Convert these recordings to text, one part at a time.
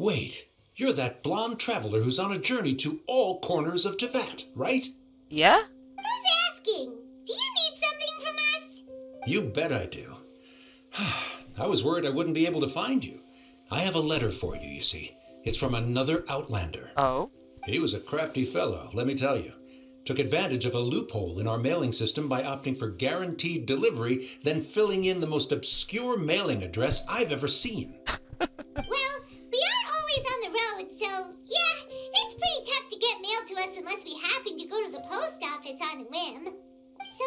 Wait, you're that blonde traveler who's on a journey to all corners of Teyvat, right? Yeah? Who's asking? Do you need something from us? You bet I do. I was worried I wouldn't be able to find you. I have a letter for you, you see. It's from another Outlander. Oh? He was a crafty fellow, let me tell you. Took advantage of a loophole in our mailing system by opting for guaranteed delivery, then filling in the most obscure mailing address I've ever seen. Well, we are always on the road, so yeah, it's pretty tough to get mail to us unless we happen to go to the post office on a whim. So,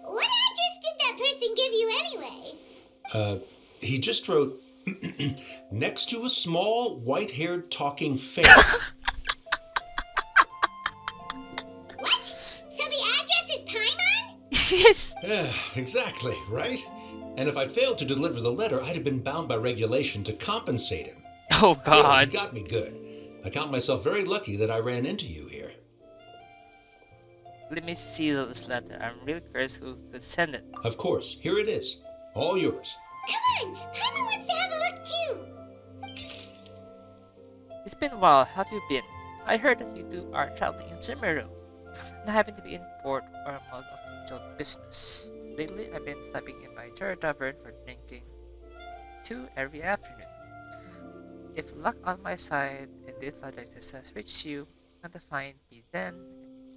what address did that person give you anyway? He just wrote, next to a small, white-haired talking fairy. What? So the address is Paimon? Yes! Yeah, exactly, right? And if I'd failed to deliver the letter, I'd have been bound by regulation to compensate him. Oh Really, he god. got me good. I count myself very lucky that I ran into you here. Let me see this letter. I'm really curious who could send it. Of course, here it is. All yours. Come on, Paimon wants to have a look too. It's been a while. How have you been? I heard that you are traveling in Sumeru. And having to be in port or most official business. Lately, I've been stopping in my third tavern for drinking 2 every afternoon. If luck on my side and this letter has reached you, and to find me then,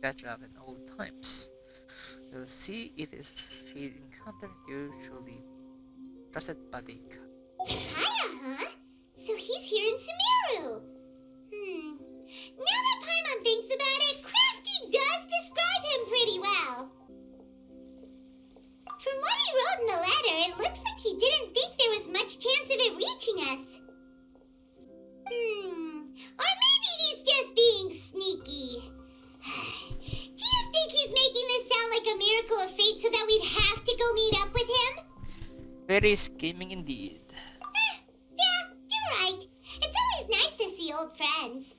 catch up in old times. We'll see if it's we encounter usually trusted buddy. Kaya, huh? So he's here in Sumeru. Now that Paimon thinks about it, Crafty does describe him pretty well. From what he wrote in the letter, it looks like he didn't think there was much chance of it reaching us. Or maybe he's just being sneaky. Do you think he's making this sound like a miracle of fate so that we'd have to go meet up with him? Very scheming indeed. Yeah, you're right. It's always nice to see old friends.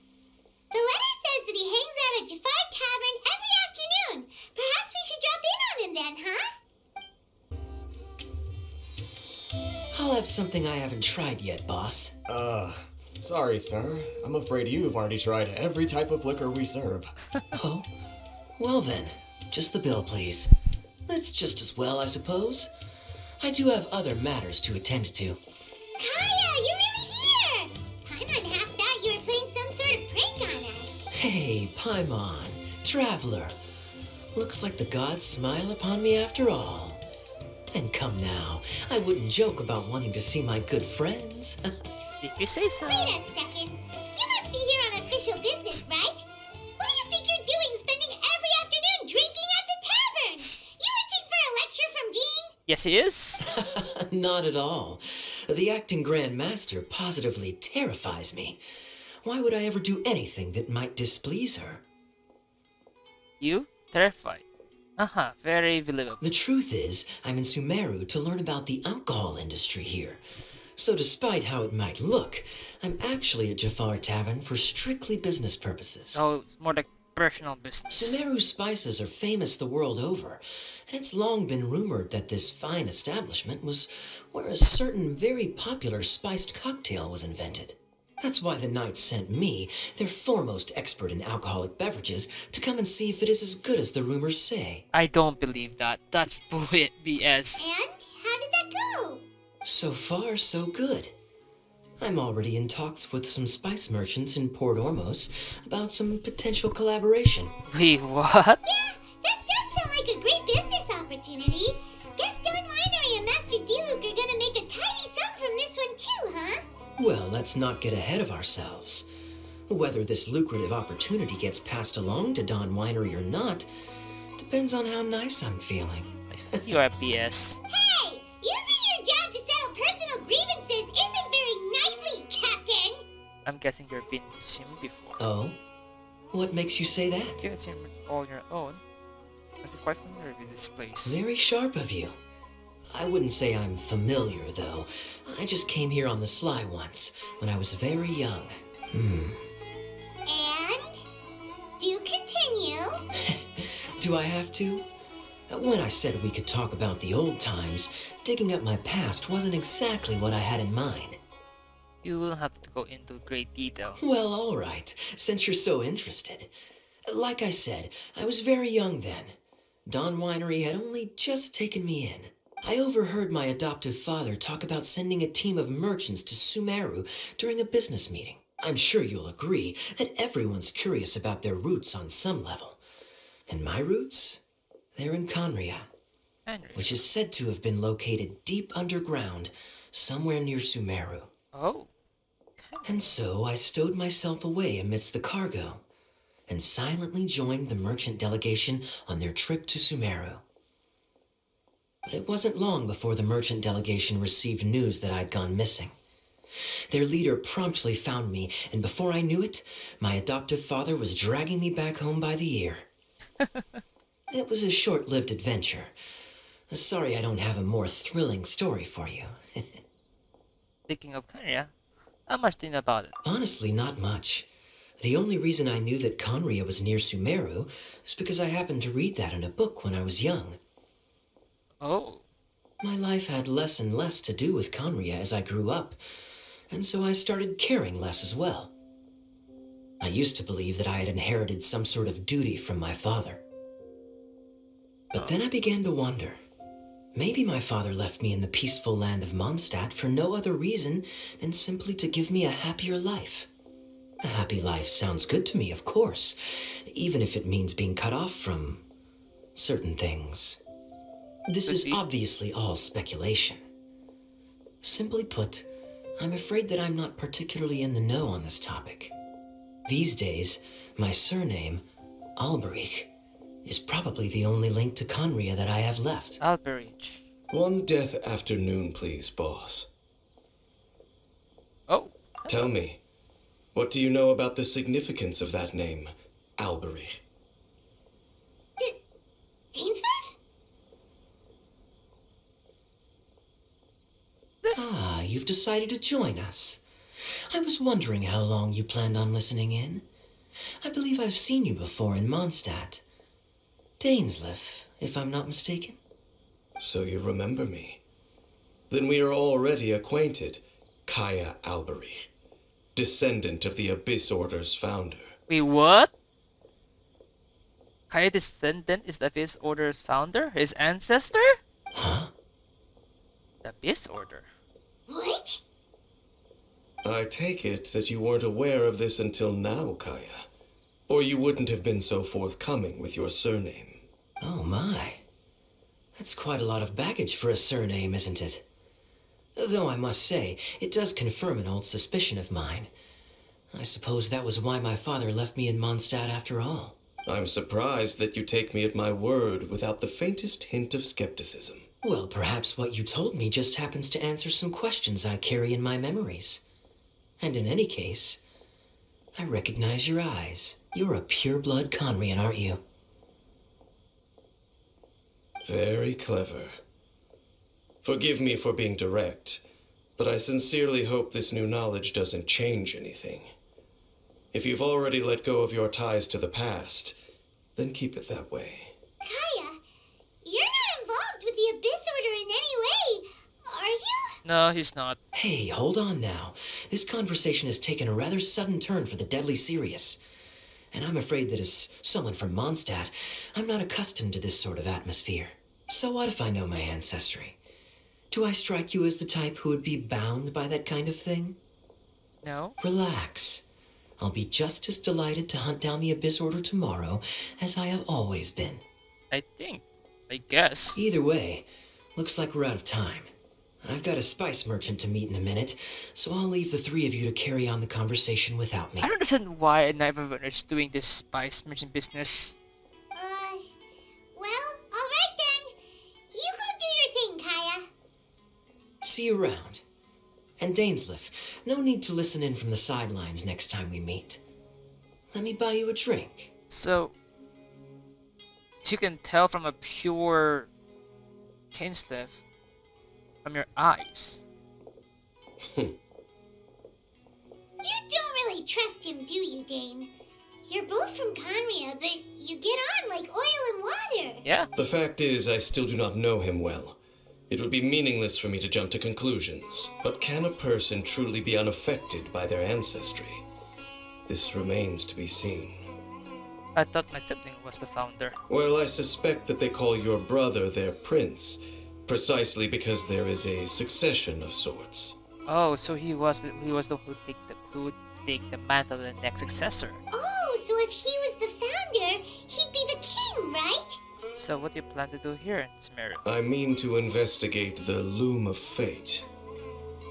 The letter says that he hangs out at Jafar Tavern every afternoon. Perhaps we should drop in on him then, huh? I'll have something I haven't tried yet, boss. Sorry, sir. I'm afraid you've already tried every type of liquor we serve. Oh? Well then, just the bill, please. That's just as well, I suppose. I do have other matters to attend to. Kaya, you're really here! Paimon half thought you were playing some sort of prank on us. Hey, Paimon, traveler. Looks like the gods smile upon me after all. And come now, I wouldn't joke about wanting to see my good friends. If you say so. Wait a second. You must be here on official business, right? What do you think you're doing spending every afternoon drinking at the tavern? You itching for a lecture from Jean? Yes, he is. Not at all. The acting Grand Master positively terrifies me. Why would I ever do anything that might displease her? You? Terrified. Very believable. The truth is, I'm in Sumeru to learn about the alcohol industry here. So despite how it might look, I'm actually at Jafar Tavern for strictly business purposes. Oh, it's more like personal business. Sumeru spices are famous the world over, and it's long been rumored that this fine establishment was where a certain very popular spiced cocktail was invented. That's why the Knights sent me, their foremost expert in alcoholic beverages, to come and see if it is as good as the rumors say. I don't believe that. That's bullshit BS. And how did that go? So far, so good. I'm already in talks with some spice merchants in Port Ormos about some potential collaboration. Wait, what? Yeah, that does sound like a great business opportunity. Guess Don Winery and Master D-Luke are gonna make a tidy sum from this one too, huh? Well, let's not get ahead of ourselves. Whether this lucrative opportunity gets passed along to Don Winery or not depends on how nice I'm feeling. You are BS. Hey, using your job to settle personal grievances isn't very knightly, Captain! I'm guessing you've been consumed before. Oh? What makes you say that? You consumed all your own. But you're quite familiar with this place. Very sharp of you. I wouldn't say I'm familiar, though. I just came here on the sly once, when I was very young. And? Do continue. Do I have to? When I said we could talk about the old times, digging up my past wasn't exactly what I had in mind. You will have to go into great detail. Well, all right, since you're so interested. Like I said, I was very young then. Dawn Winery had only just taken me in. I overheard my adoptive father talk about sending a team of merchants to Sumeru during a business meeting. I'm sure you'll agree that everyone's curious about their roots on some level. And my roots? They're in Conria, Henry. which is said to have been located deep underground, somewhere near Sumeru. Oh. And so I stowed myself away amidst the cargo and silently joined the merchant delegation on their trip to Sumeru. But it wasn't long before the merchant delegation received news that I'd gone missing. Their leader promptly found me, and before I knew it, my adoptive father was dragging me back home by the ear. It was a short-lived adventure. Sorry I don't have a more thrilling story for you. Speaking of Kenya, how much do you know about it? Honestly, not much. The only reason I knew that Conria was near Sumeru is because I happened to read that in a book when I was young. Oh. My life had less and less to do with Conria as I grew up, and so I started caring less as well. I used to believe that I had inherited some sort of duty from my father. But then I began to wonder. Maybe my father left me in the peaceful land of Mondstadt for no other reason than simply to give me a happier life. A happy life sounds good to me, of course, even if it means being cut off from certain things. This is obviously all speculation. Simply put, I'm afraid that I'm not particularly in the know on this topic. These days, my surname, Alberich, is probably the only link to Conria that I have left. Alberich. One death afternoon, please, boss. Oh. Tell me, what do you know about the significance of that name, Alberich? Dainsleif? Ah, you've decided to join us. I was wondering how long you planned on listening in. I believe I've seen you before in Mondstadt. Dainsleif, if I'm not mistaken. So you remember me. Then we are already acquainted, Kaya Alberich, descendant of the Abyss Order's founder. Wait, what? Kaya descendant is the Abyss Order's founder? His ancestor? Huh? The Abyss Order. What? I take it that you weren't aware of this until now, Kaya. Or you wouldn't have been so forthcoming with your surname. Oh my. That's quite a lot of baggage for a surname, isn't it? Though I must say, it does confirm an old suspicion of mine. I suppose that was why my father left me in Mondstadt after all. I'm surprised that you take me at my word without the faintest hint of skepticism. Well, perhaps what you told me just happens to answer some questions I carry in my memories. And in any case, I recognize your eyes. You're a pure-blood Conrian, aren't you? Very clever. Forgive me for being direct, but I sincerely hope this new knowledge doesn't change anything. If you've already let go of your ties to the past, then keep it that way. Kaya, you're not involved with the Abyss Order in any way, are you? No, he's not. Hey, hold on now. This conversation has taken a rather sudden turn for the deadly serious. And I'm afraid that as someone from Mondstadt, I'm not accustomed to this sort of atmosphere. So what if I know my ancestry? Do I strike you as the type who would be bound by that kind of thing? No. Relax. I'll be just as delighted to hunt down the Abyss Order tomorrow as I have always been. I guess. Either way, looks like we're out of time. I've got a spice merchant to meet in a minute, so I'll leave the three of you to carry on the conversation without me. I don't understand why a knife of is doing this spice merchant business. Well, alright then. You go do your thing, Kaya. See you around. And Dainsleif, no need to listen in from the sidelines next time we meet. Let me buy you a drink. So you can tell from a pure Dainsleif from your eyes. You don't really trust him, do you, Dane? You're both from Conria, but you get on like oil and water. Yeah. The fact is, I still do not know him well, It would be meaningless for me to jump to conclusions. But can a person truly be unaffected by their ancestry? This remains to be seen. I thought my sibling was the founder. Well, I suspect that they call your brother their prince, precisely because there is a succession of sorts. Oh, so he was the who would take the mantle of the next successor. Oh, so if he was the founder, he'd be the king, right? So what do you plan to do here in Sumeru? I mean to investigate the Loom of Fate.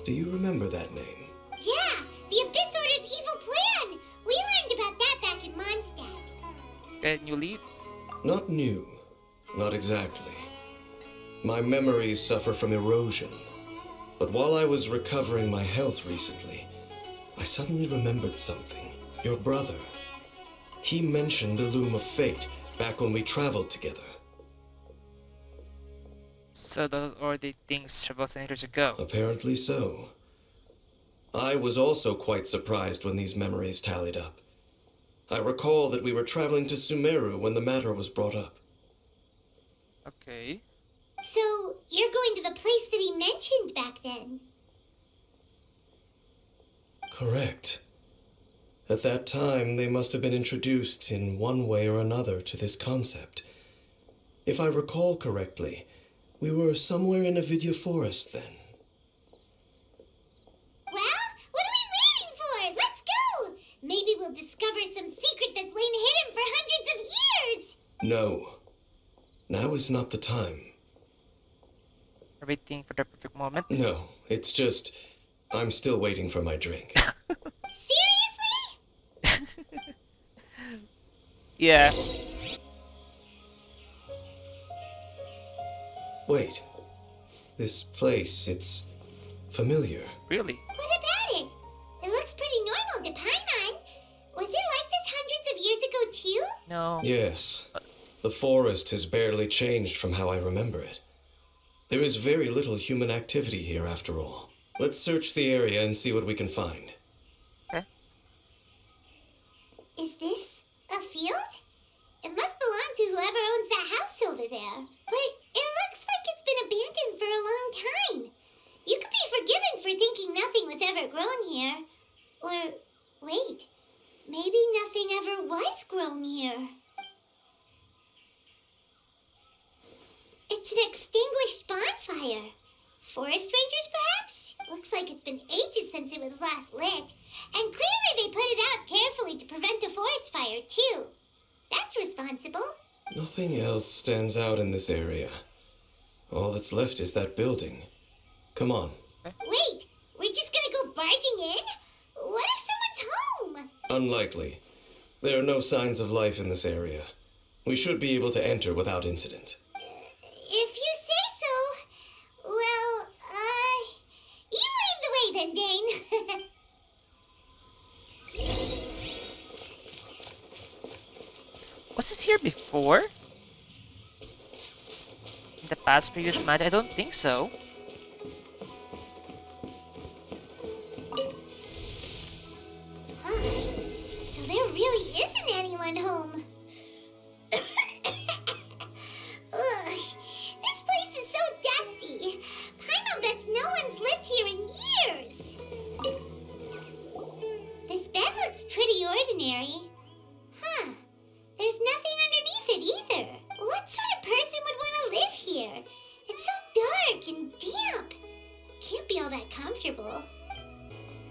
Do you remember that name? Yeah, the Abyss Order's evil plan! We learned about that back in Mondstadt. Can you lead? Not new. Not exactly. My memories suffer from erosion. But while I was recovering my health recently, I suddenly remembered something. Your brother. He mentioned the Loom of Fate back when we traveled together. So those are the things several centuries ago. Apparently so. I was also quite surprised when these memories tallied up. I recall that we were traveling to Sumeru when the matter was brought up. Okay. So, you're going to the place that he mentioned back then? Correct. At that time, they must have been introduced in one way or another to this concept. If I recall correctly, we were somewhere in a Vidya forest then. Well, what are we waiting for? Let's go! Maybe we'll discover some secret that's lain hidden for hundreds of years! No. Now is not the time. Everything for the perfect moment. No, it's just... I'm still waiting for my drink. Seriously? Yeah. Wait. This place, it's familiar. Really? What about it? It looks pretty normal to Paimon. Was it like this hundreds of years ago too? No. Yes. The forest has barely changed from how I remember it. There is very little human activity here after all. Let's search the area and see what we can find. Okay. Is this a field? It must belong to whoever owns that house over there. But it looks like it's been abandoned for a long time. You could be forgiven for thinking nothing was ever grown here. Or, wait, maybe nothing ever was grown here. It's an extinguished bonfire. Forest rangers, perhaps? Looks like it's been ages since it was last lit. And clearly they put it out carefully to prevent a forest fire, too. That's responsible. Nothing else stands out in this area. All that's left is that building. Come on. Wait, we're just gonna go barging in? What if someone's home? Unlikely. There are no signs of life in this area. We should be able to enter without incident. If you say so. Well, you lead the way then, Dane. Was this here before? In the past previous match? I don't think so. Huh. So there really isn't anyone home. Ugh, this place is so dusty. Paimon bets no one's lived here in years. This bed looks pretty ordinary. Huh. There's nothing underneath it either. What sort of person would want to live here? It's so dark and damp. Can't be all that comfortable.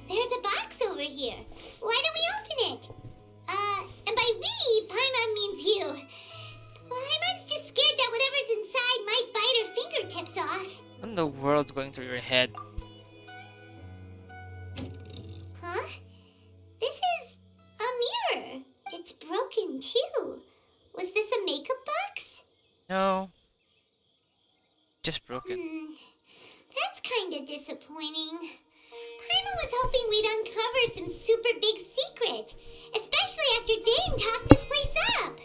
There's a box over here. Why don't we open it? And by we, Paimon means you. Paimon's just scared that whatever's inside might bite her fingertips off. What in the world's going through your head? Huh? This is a mirror. It's broken too. Was this a makeup box? No. Just broken. That's kinda disappointing. Paimon was hoping we'd uncover some super big secret, especially after Dane talked this place up.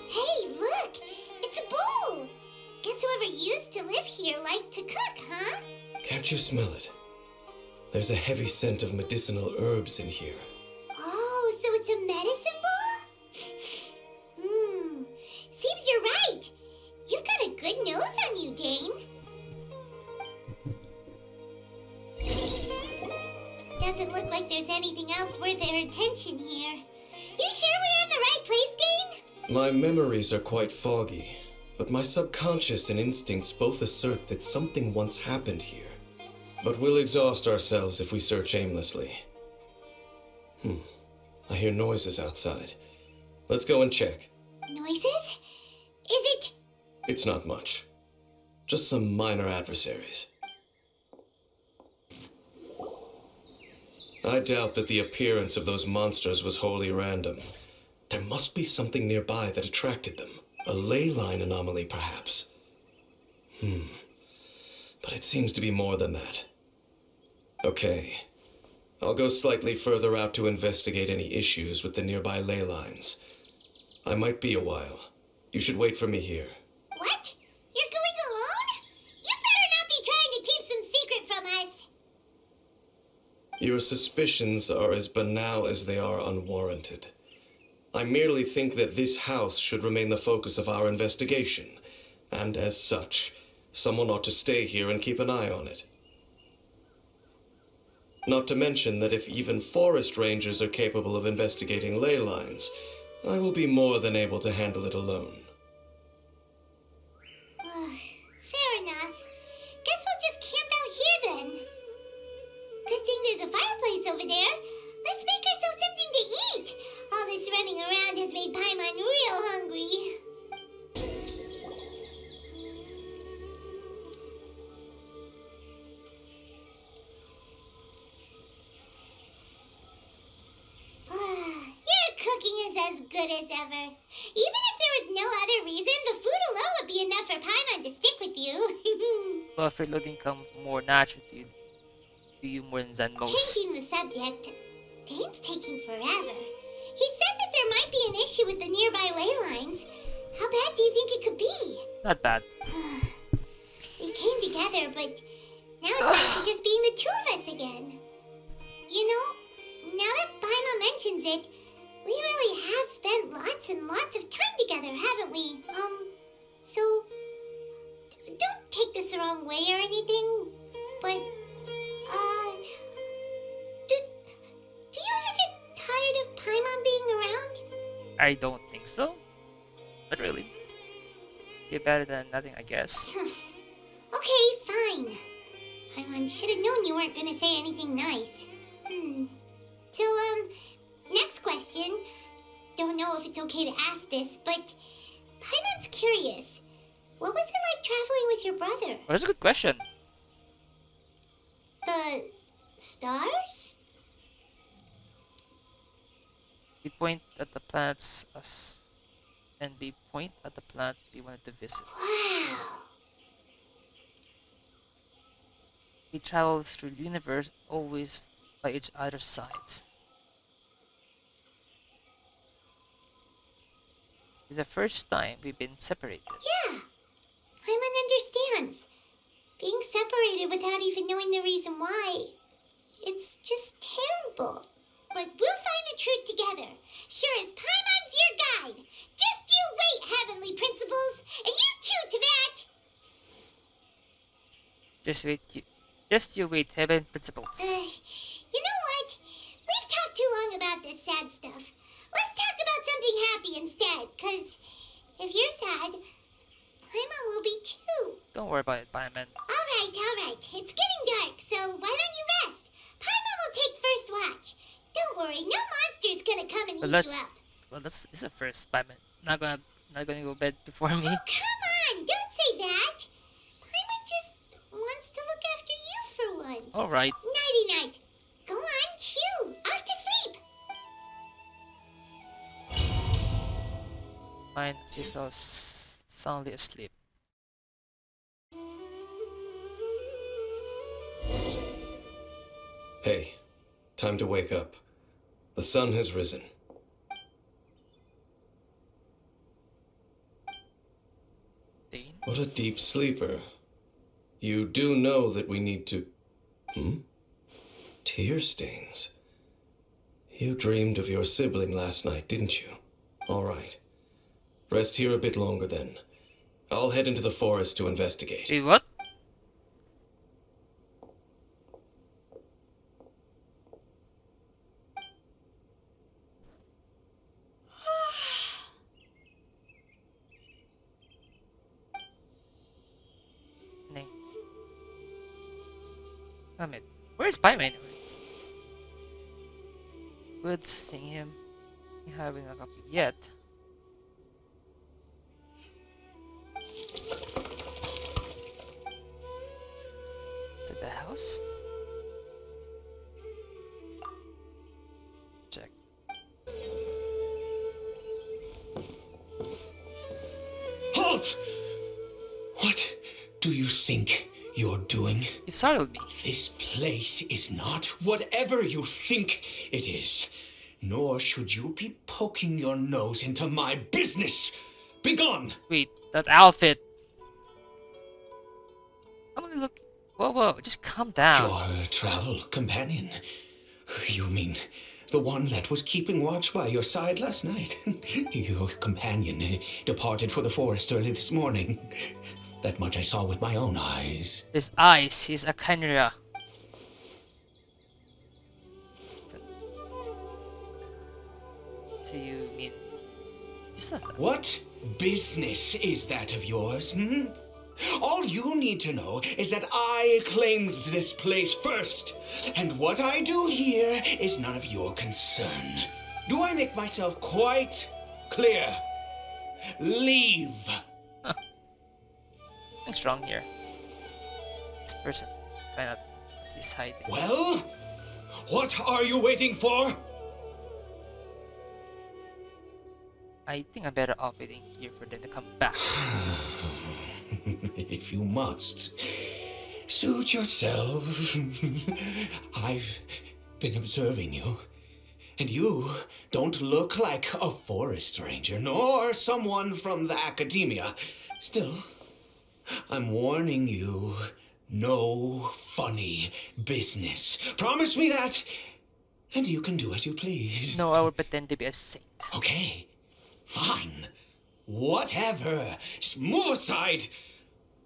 Hey, look! It's a bowl! Guess whoever used to live here liked to cook, huh? Can't you smell it? There's a heavy scent of medicinal herbs in here. Oh, so it's a medicine bowl? Seems you're right. You've got a good nose on you, Dane. doesn't look like there's anything else worth our attention here. You sure we're in the right place, Dane? My memories are quite foggy, but my subconscious and instincts both assert that something once happened here. But we'll exhaust ourselves if we search aimlessly. I hear noises outside. Let's go and check. Noises? Is it... It's not much. Just some minor adversaries. I doubt that the appearance of those monsters was wholly random. There must be something nearby that attracted them. A ley line anomaly, perhaps. But it seems to be more than that. Okay. I'll go slightly further out to investigate any issues with the nearby ley lines. I might be a while. You should wait for me here. What? You're going alone? You better not be trying to keep some secret from us. Your suspicions are as banal as they are unwarranted. I merely think that this house should remain the focus of our investigation, and as such, someone ought to stay here and keep an eye on it. Not to mention that if even forest rangers are capable of investigating ley lines, I will be more than able to handle it alone. Fair enough. Guess we'll just camp out here then. Good thing there's a fireplace over there. Let's make ourselves something to eat. All this running around has made Paimon real hungry. Your cooking is as good as ever. Even if there was no other reason, the food alone would be enough for Paimon to stick with you. Well, if reloading comes more naturally to you more than most. Changing the subject, Dane's taking forever. He said that there might be an issue with the nearby ley lines. How bad do you think it could be? Not bad. We came together, but now it's back to just being the two of us again. You know, now that Paimon mentions it, we really have spent lots and lots of time together, haven't we? So, don't take this the wrong way or anything, but, do you ever get tired of Paimon being around? I don't think so. But really, you're better than nothing, I guess. Okay, fine. Paimon should have known you weren't gonna say anything nice. So, next question. Don't know if it's okay to ask this, but Paimon's curious. What was it like traveling with your brother? Well, that's a good question. The stars? We point at the planets us, and we point at the planet we wanted to visit. Wow. We travel through the universe always by each other's sides. It's the first time we've been separated. Yeah. Paimon understands. Being separated without even knowing the reason why. It's just terrible. But we'll find the truth together. Sure as Paimon's your guide. Just you wait, heavenly principles. And you too, Teyvat. Just you wait, heaven principles. You know what? We've talked too long about this sad stuff. Let's talk about something happy instead, cause if you're sad, Paimon will be too. Don't worry about it, Paimon. Alright. It's getting dark, so why don't you rest? Paimon will take first watch. Don't worry, no monster's gonna come and eat you up. Well, this is the first, Paimon. Not gonna go to bed before me. Oh, come on, don't say that. Paimon just wants to look after you for once. Alright. Nighty-night. Go on, shoo. Off to sleep. Fine, she fell soundly asleep. Hey, time to wake up. The sun has risen. Dane? What a deep sleeper. You do know that we need to... Tear stains. You dreamed of your sibling last night, didn't you? All right. Rest here a bit longer then. I'll head into the forest to investigate. Wait, what? Damn it. Where's Paimon anyway? Good seeing him. We haven't got coffee yet. To the house? Check. Halt! What do you think you're doing? You startled me. This place is not whatever you think it is. Nor should you be poking your nose into my business. Begone! Wait, that outfit. I'm only look. Whoa, whoa, just calm down. Your travel companion. You mean the one that was keeping watch by your side last night? Your companion departed for the forest early this morning. That much I saw with my own eyes. His eyes, he's a Chimera. So you mean just a What business is that of yours, hmm? All you need to know is that I claimed this place first, and what I do here is none of your concern. Do I make myself quite clear? Leave! Something's wrong here. This person, why not? He's hiding. Well, what are you waiting for? I think I'm better off waiting here for them to come back. If you must, suit yourself. I've been observing you, and you don't look like a forest ranger, nor someone from the academia. Still, I'm warning you, no funny business. Promise me that, and you can do as you please. No, I will pretend to be a saint. Okay, fine. Whatever. Just move aside.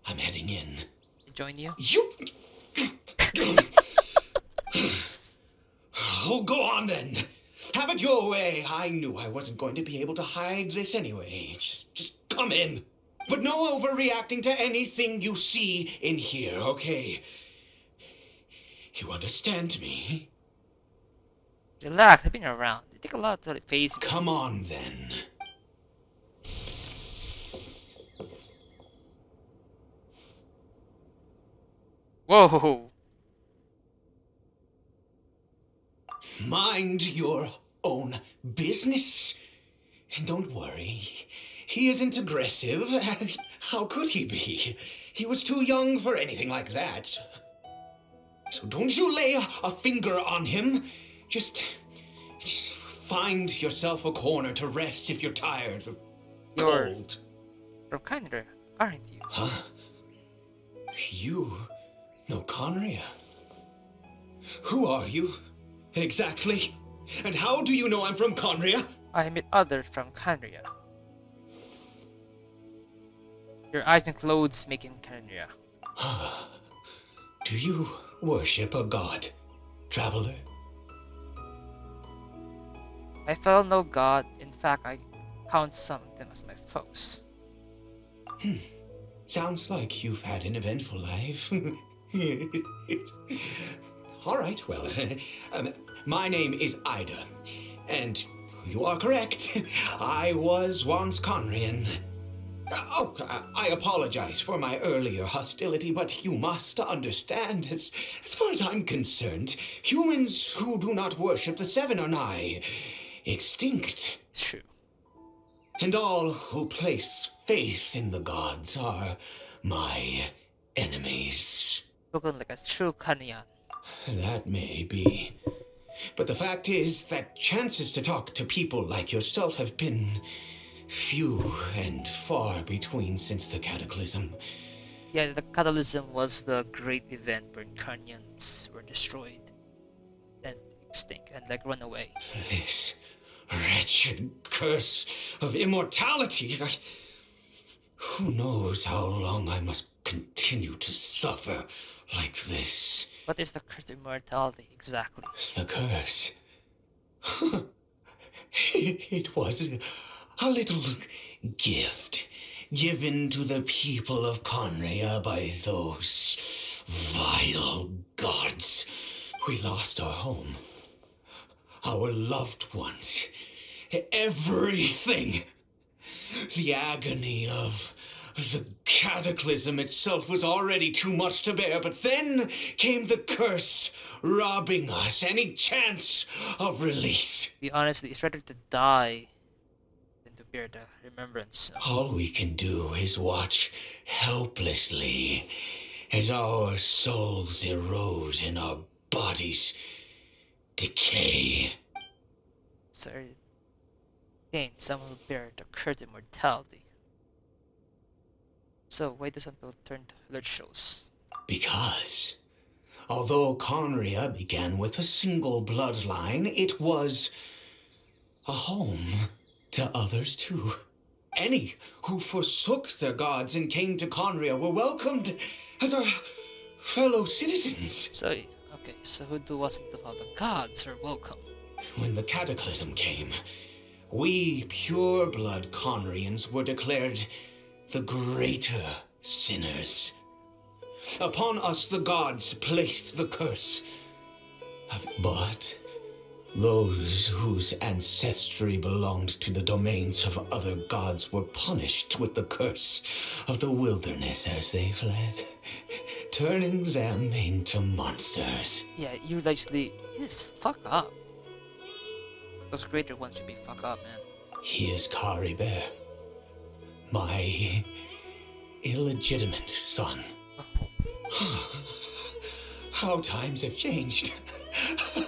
I'm heading in. To join you? You. Oh, go on then. Have it your way. I knew I wasn't going to be able to hide this anyway. Just come in. But no overreacting to anything you see in here, okay? You understand me? Relax, I've been around. It take a lot to face me. Come on then. Whoa! Mind your own business. Don't worry. He isn't aggressive. How could he be? He was too young for anything like that. So don't you lay a finger on him. Just find yourself a corner to rest if you're tired or You're- cold. From Canada, aren't you? Huh? You know Conria? Who are you, exactly? And how do you know I'm from Conria? I met others from Canada. Your eyes and clothes make him Canada. Do you worship a god, traveler? I follow no god. In fact, I count some of them as my foes. Sounds like you've had an eventful life. All right, well, my name is Ida, and you are correct. I was once Conrian. I apologize for my earlier hostility, but you must understand, as far as I'm concerned, humans who do not worship the Seven are nigh extinct. It's true. And all who place faith in the gods are my enemies. Spoken like a true Kanyan. That may be. But the fact is that chances to talk to people like yourself have been few and far between since the cataclysm. Yeah, the catalysm was the great event where Kanyans were destroyed and extinct and like run away. This wretched curse of immortality. Who knows how long I must continue to suffer like this? What is the curse of immortality exactly? The curse. It was a little gift given to the people of Conria by those Vile gods. We lost our home. Our loved ones. Everything. The agony of the cataclysm itself was already too much to bear, but then came the curse, robbing us any chance of release. Be honest, it's rather to die than to bear the remembrance. All we can do is watch helplessly as our souls erode and our bodies decay. So, again, some will bear the curse of immortality. So, why do some people turn to blood shows? Because, although Conria began with a single bloodline, it was a home to others too. Any who forsook their gods and came to Conria were welcomed as our fellow citizens. So, okay, so who wasn't of the gods are welcome? When the cataclysm came, we pure-blood Conrians were declared the greater sinners. Upon us the gods placed the curse. But those whose ancestry belonged to the domains of other gods were punished with the curse of the wilderness as they fled, turning them into monsters. Yeah, you actually just fuck up. Those greater ones should be fuck up, man. He is Caribert, my illegitimate son. How times have changed. I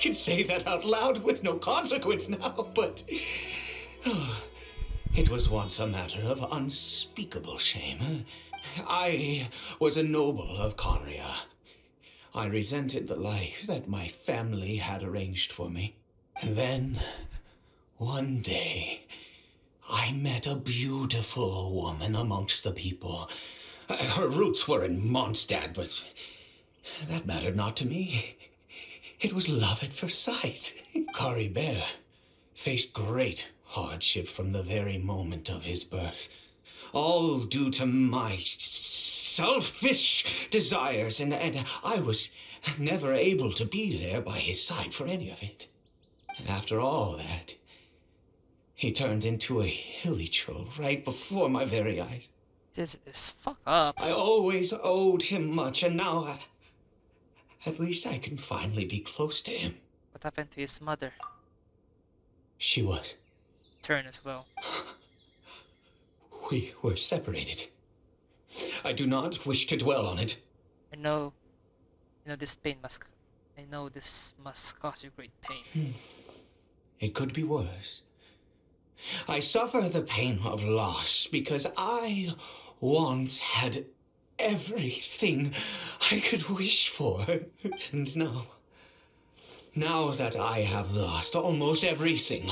can say that out loud with no consequence now, but it was once a matter of unspeakable shame. I was a noble of Conria. I resented the life that my family had arranged for me. And then, one day, I met a beautiful woman amongst the people. Her roots were in Mondstadt, but that mattered not to me. It was love at first sight. Caribert faced great hardship from the very moment of his birth. All due to my selfish desires, and I was never able to be there by his side for any of it. And after all that, he turned into a hilly troll right before my very eyes. This is fuck up. I always owed him much, and now at least I can finally be close to him. What happened to his mother? She was. Turn as well. We were separated. I do not wish to dwell on it. I know this pain must. I know this must cause you great pain. It could be worse. I suffer the pain of loss because I once had everything I could wish for. And now that I have lost almost everything,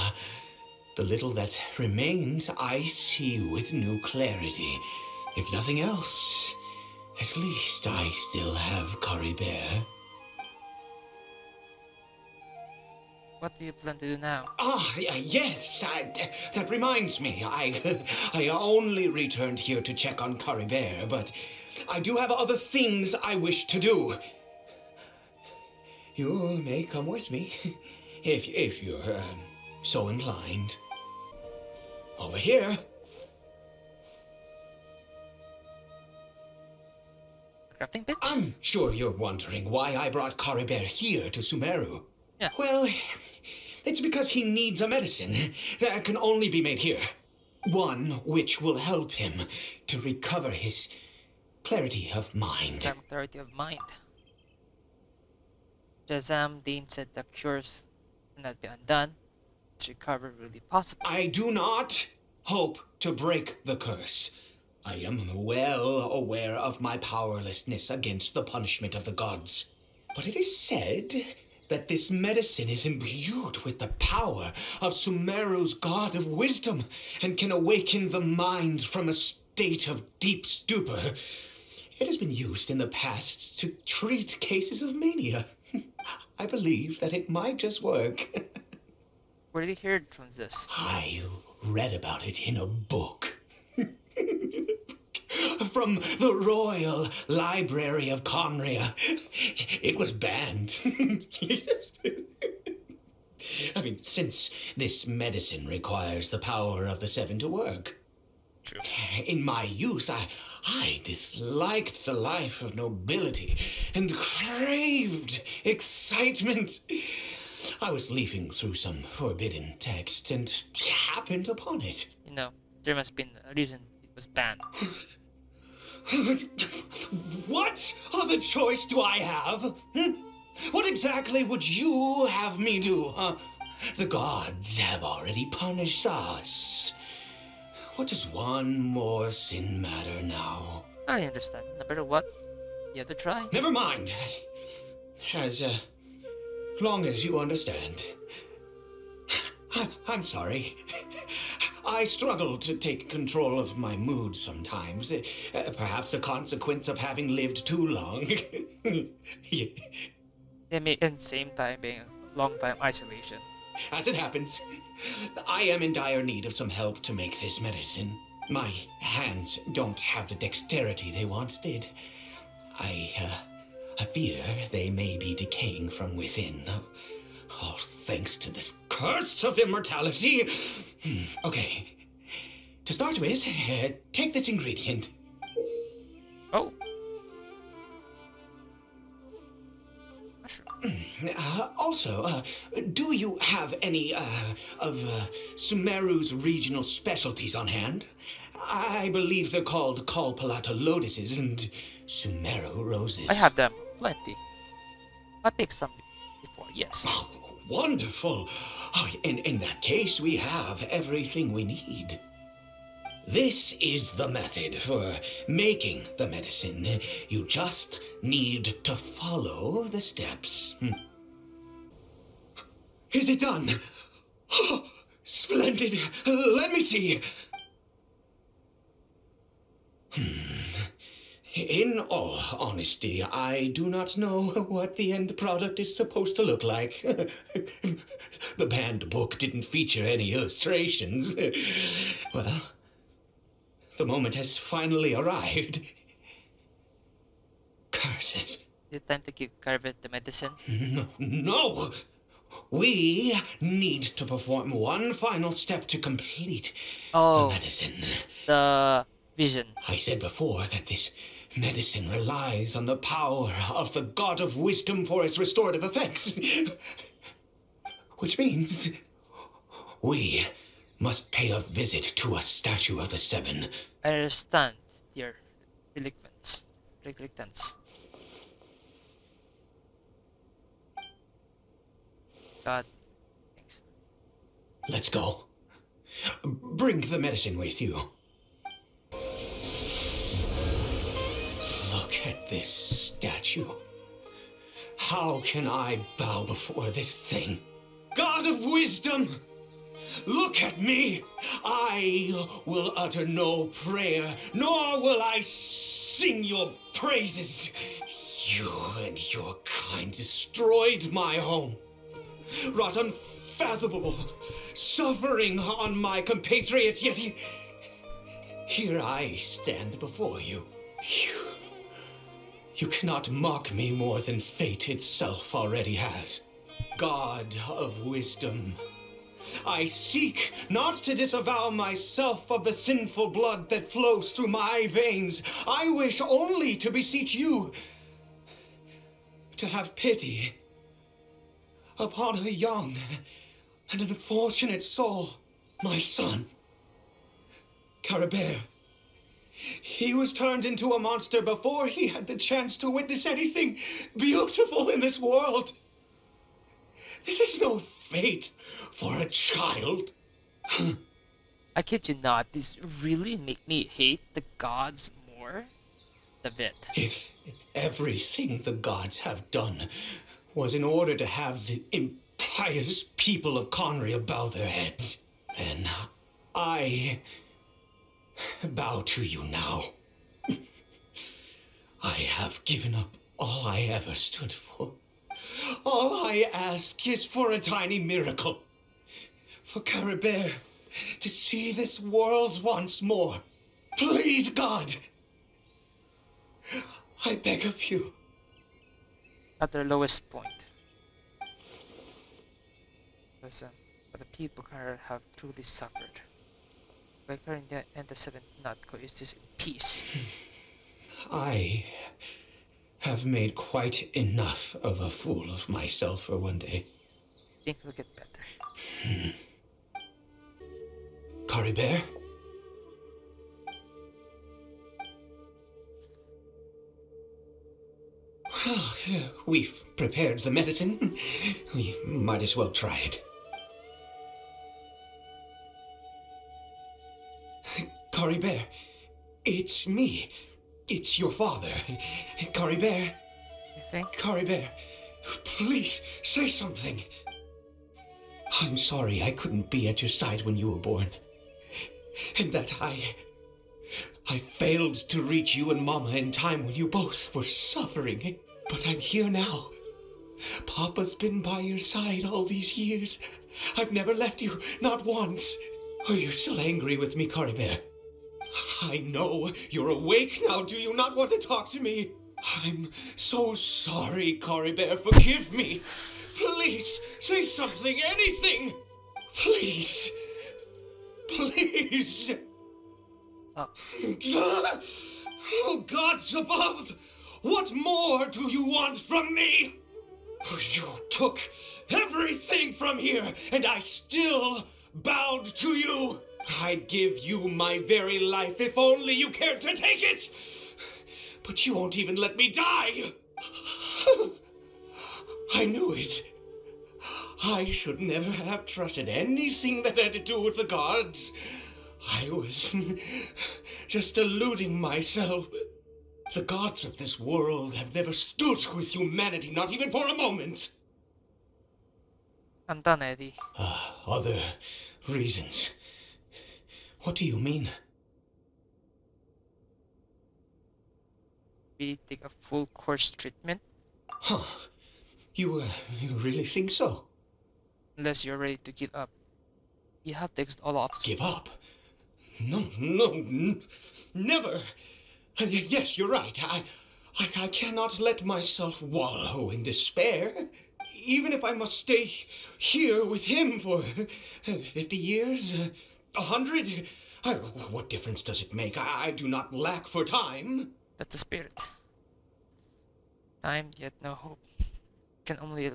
the little that remains I see with new clarity. If nothing else, at least I still have Caribert. What do you plan to do now? Yes, that reminds me. I only returned here to check on Caribert, but I do have other things I wish to do. You may come with me, if you're so inclined. Over here. Crafting pitch? I'm sure you're wondering why I brought Caribert here to Sumeru. Yeah. Well, it's because he needs a medicine that can only be made here. One which will help him to recover his clarity of mind. Clarity of mind. Shazam Dean said the cures cannot be undone. It's recovery really possible. I do not hope to break the curse. I am well aware of my powerlessness against the punishment of the gods. But it is said that this medicine is imbued with the power of Sumeru's god of wisdom and can awaken the mind from a state of deep stupor. It has been used in the past to treat cases of mania. I believe that it might just work. Where did you hear from this? I read about it in a book. from the Royal Library of Conria. It was banned. I mean, since this medicine requires the power of the seven to work. True. In my youth, I disliked the life of nobility and craved excitement. I was leafing through some forbidden text and happened upon it. You know, there must be a reason it was banned. What other choice do I have? What exactly would you have me do? The gods have already punished us. What does one more sin matter now? I understand. No matter what, you have to try. Never mind. As long as you understand. I'm sorry. I struggle to take control of my mood sometimes. Perhaps a consequence of having lived too long. It may at the same time being a long time isolation. As it happens, I am in dire need of some help to make this medicine. My hands don't have the dexterity they once did. I fear they may be decaying from within. All thanks to this curse of immortality. Okay. To start with, take this ingredient. Oh! Mushroom. Also, do you have any of Sumeru's regional specialties on hand? I believe they're called Kalpalata lotuses and Sumeru roses. I have them. Plenty. I picked some before, yes. Oh, wonderful. Oh, in that case, we have everything we need. This is the method for making the medicine. You just need to follow the steps. Is it done? Oh, splendid. Let me see. In all honesty, I do not know what the end product is supposed to look like. The banned book didn't feature any illustrations. Well, the moment has finally arrived. Curses. Is it time to give Caribert the medicine? No! We need to perform one final step to complete the medicine. The vision. I said before that this medicine relies on the power of the God of Wisdom for its restorative effects. Which means we must pay a visit to a statue of the seven. I understand, dear relictants. God, thanks. Let's go. Bring the medicine with you. Look at this statue. How can I bow before this thing? God of wisdom! Look at me! I will utter no prayer, nor will I sing your praises. You and your kind destroyed my home, wrought unfathomable suffering on my compatriots, yet here I stand before you. You cannot mock me more than fate itself already has. God of wisdom, I seek not to disavow myself of the sinful blood that flows through my veins. I wish only to beseech you to have pity upon a young and unfortunate soul, my son, Caribert. He was turned into a monster before he had the chance to witness anything beautiful in this world. This is no fate for a child. I kid you not, this really make me hate the gods more. The bit. If everything the gods have done was in order to have the impious people of Conria bow their heads, then I bow to you now. I have given up all I ever stood for. All I ask is for a tiny miracle. For Caribert to see this world once more. Please, God, I beg of you. At their lowest point. Because the people have truly suffered. Baker and the seventh not coexist in peace. I have made quite enough of a fool of myself for one day. Think it'll get better. Caribert? Well, we've prepared the medicine. We might as well try it. Caribert, it's me. It's your father. Caribert. You think? Caribert, please say something. I'm sorry I couldn't be at your side when you were born. And that I failed to reach you and Mama in time when you both were suffering. But I'm here now. Papa's been by your side all these years. I've never left you, not once. Are you still angry with me, Caribert? I know you're awake now. Do you not want to talk to me? I'm so sorry, Caribert. Forgive me. Please, say something, anything. Please. Please. Oh, gods above! What more do you want from me? You took everything from here, and I still bowed to you. I'd give you my very life if only you cared to take it. But you won't even let me die. I knew it. I should never have trusted anything that had to do with the gods. I was just deluding myself. The gods of this world have never stood with humanity, not even for a moment. I'm done, Eddie. Other reasons. What do you mean? We take a full course treatment. Huh. You really think so? Unless you're ready to give up. You have to exit all options. Give up? No, never. And yes, you're right. I cannot let myself wallow in despair. Even if I must stay here with him for 50 years, 100, what difference does it make? I do not lack for time. That's the spirit. Time yet no hope. Can only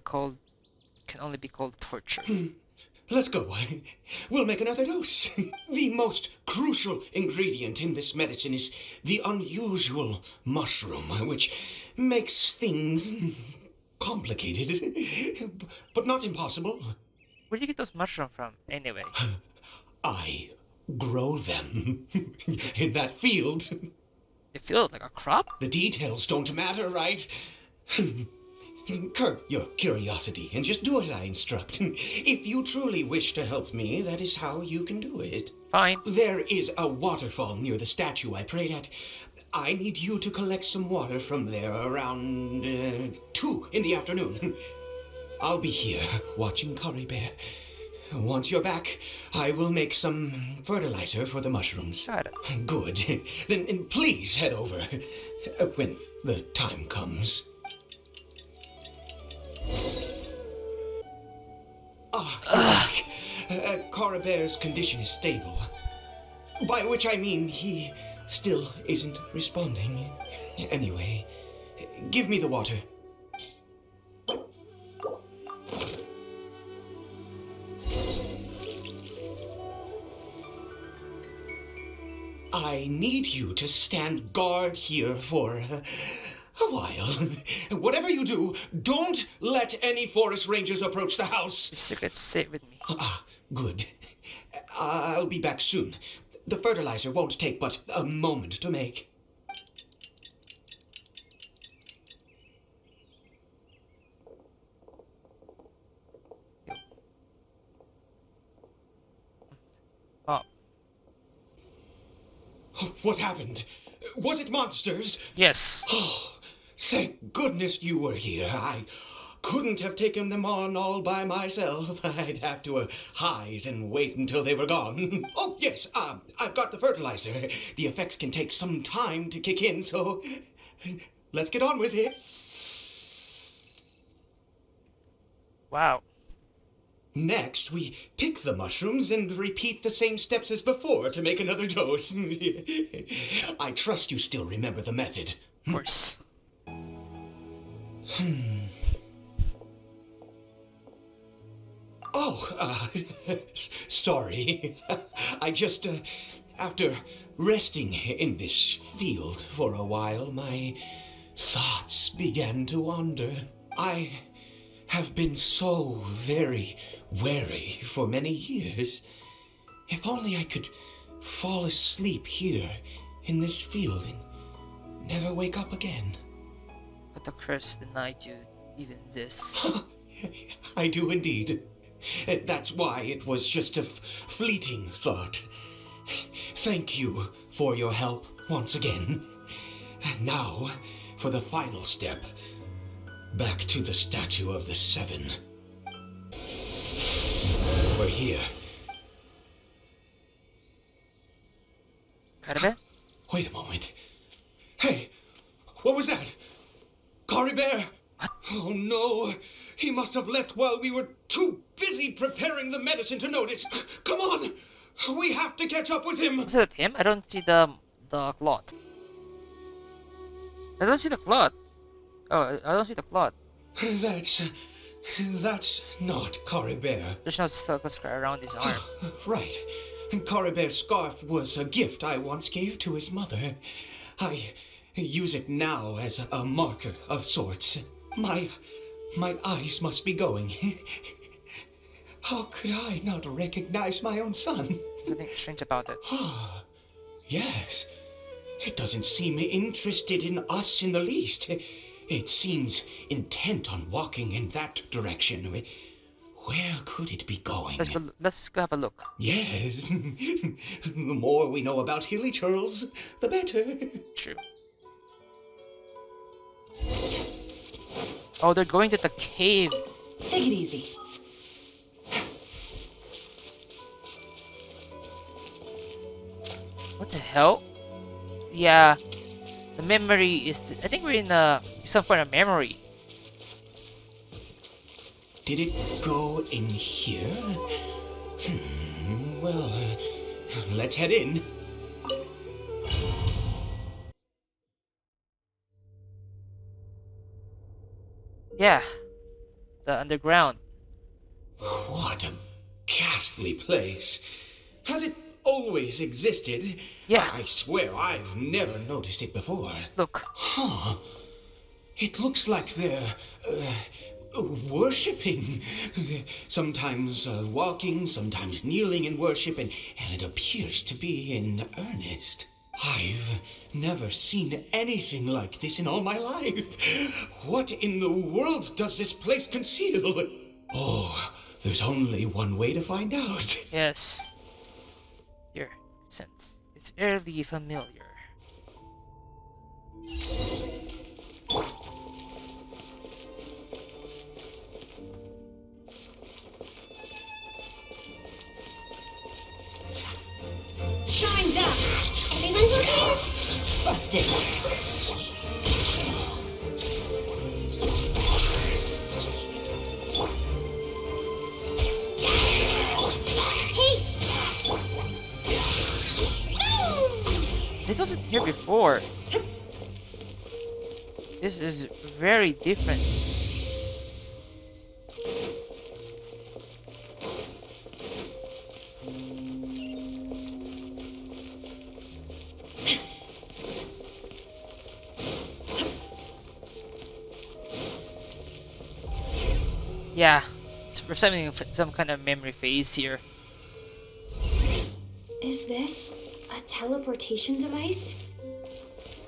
be called torture. Let's go. We'll make another dose. The most crucial ingredient in this medicine is the unusual mushroom, which makes things complicated, but not impossible. Where do you get those mushrooms from, anyway? I grow them in that field. They feel like a crop? The details don't matter, right? Curb your curiosity and just do as I instruct. If you truly wish to help me, that is how you can do it. Fine. There is a waterfall near the statue I prayed at. I need you to collect some water from there around 2 in the afternoon. I'll be here watching Caribert. Once you're back, I will make some fertilizer for the mushrooms. Got it. Good. Then please head over when the time comes. Caribert's condition is stable. By which I mean he still isn't responding. Anyway, give me the water. I need you to stand guard here for a while. Whatever you do, don't let any forest rangers approach the house. Your secret's safe with me. Good. I'll be back soon. The fertilizer won't take but a moment to make. Oh. What happened? Was it monsters? Yes. Oh, thank goodness you were here. I couldn't have taken them on all by myself. I'd have to hide and wait until they were gone. Oh, yes, I've got the fertilizer. The effects can take some time to kick in, so let's get on with it. Wow. Next, we pick the mushrooms and repeat the same steps as before to make another dose. I trust you still remember the method. Of course. Oh, sorry. I just, after resting in this field for a while, my thoughts began to wander. I have been so very wary for many years. If only I could fall asleep here in this field and never wake up again. But the curse denied you even this. I do indeed. That's why it was just a fleeting thought. Thank you for your help once again. And now, for the final step. Back to the Statue of the Seven. We're here. Caribert? Wait a moment. Hey, what was that? Caribert? Oh no, he must have left while we were too busy preparing the medicine to notice. Come on, we have to catch up with him. Is that him? I don't see the cloth. I don't see the cloth. Oh, I don't see the cloth. That's not Caribert. There's no circle scar around his arm. Right. Caribert's scarf was a gift I once gave to his mother. I use it now as a marker of sorts. My eyes must be going. How could I not recognize my own son? There's something strange about it. Ah, yes. It doesn't seem interested in us in the least. It seems intent on walking in that direction. Where could it be going? Let's go have a look. Yes. The more we know about Hilly Churls, the better. True. Oh, they're going to the cave. Take it easy. What the hell? Yeah, the memory is. I think we're in some kind of memory. Did it go in here? Well, let's head in. Yeah, the underground. What a ghastly place. Has it always existed? Yeah. I swear I've never noticed it before. Look. Huh. It looks like they're worshipping. Sometimes walking, sometimes kneeling in worship, and it appears to be in earnest. I've never seen anything like this in all my life. What in the world does this place conceal? Oh, there's only one way to find out. Yes. Here, sense. It's eerily familiar. Shined up! Everyone's okay? Busted! Hey! This wasn't here before. This is very different. Yeah, it's presenting some kind of memory phase here. Is this a teleportation device?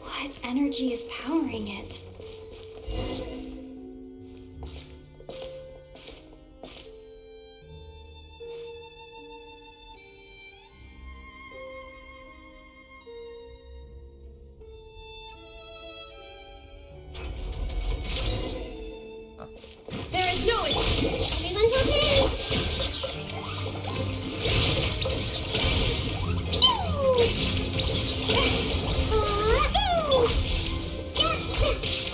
What energy is powering it? There is no escape! Everyone's okay? Pew! Ooh! Yeah!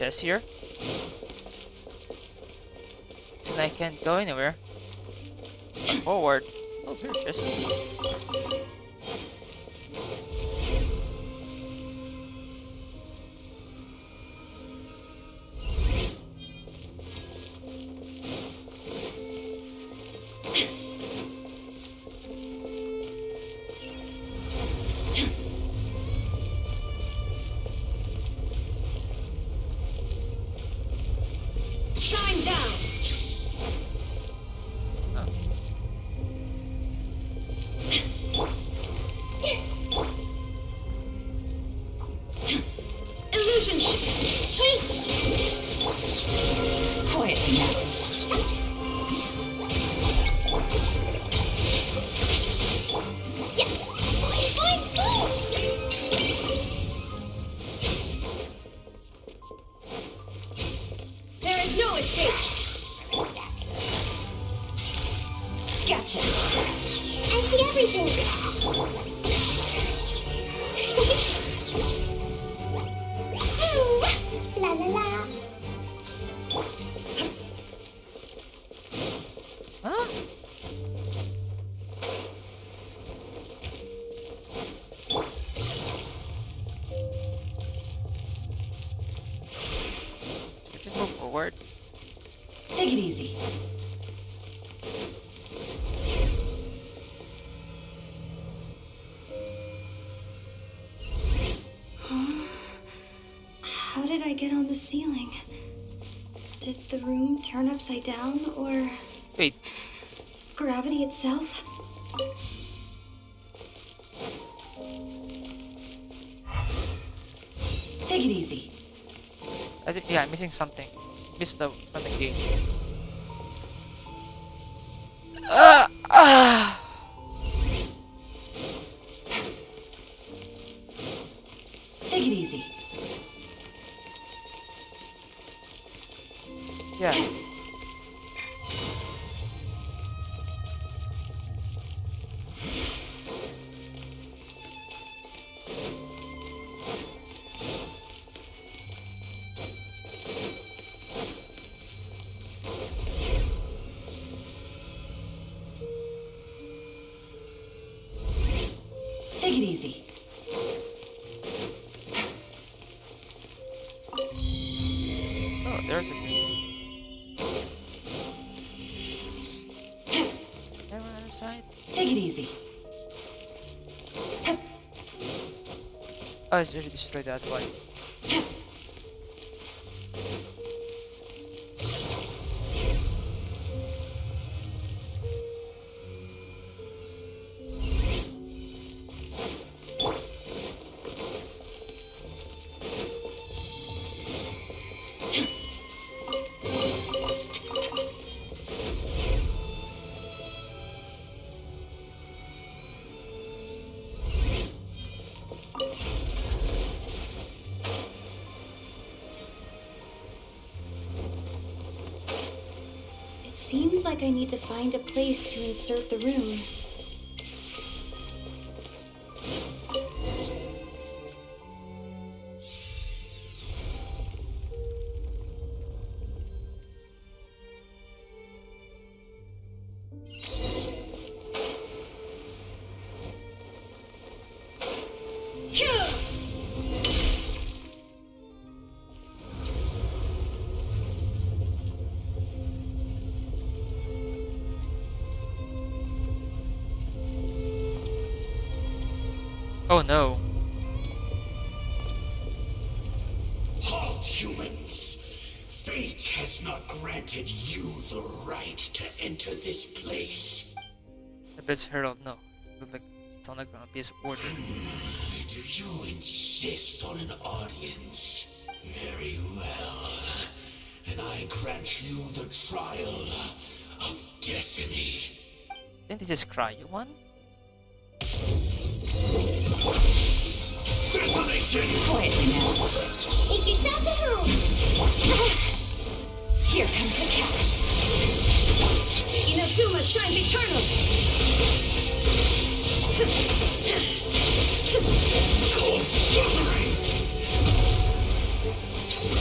chest here. So I can't go anywhere. But forward. Oh, here's chest. Shine down. Oh. Illusion quietly now. There is no escape. Gotcha. I see everything. La la la. Huh? So just move forward. Take it easy. How did I get on the ceiling? Did the room turn upside down, or Wait, gravity itself? Take it easy. I think yeah, I'm missing something. Missed the gate. Ah! Take it easy. Yes. Take it easy. Oh, there's a gate. There on the other side. Take it easy. Oh, it's already destroyed. That's why. It seems like I need to find a place to insert the room. Oh no. Halt, humans! Fate has not granted you the right to enter this place. Abyss Herald. No. It's on like an Abyss Order. Do you insist on an audience? Very well. And I grant you the trial of destiny. Didn't this is Cryo one? Detonation! Quietly now. Make yourselves at home. Here comes the catch. Inazuma shines eternal.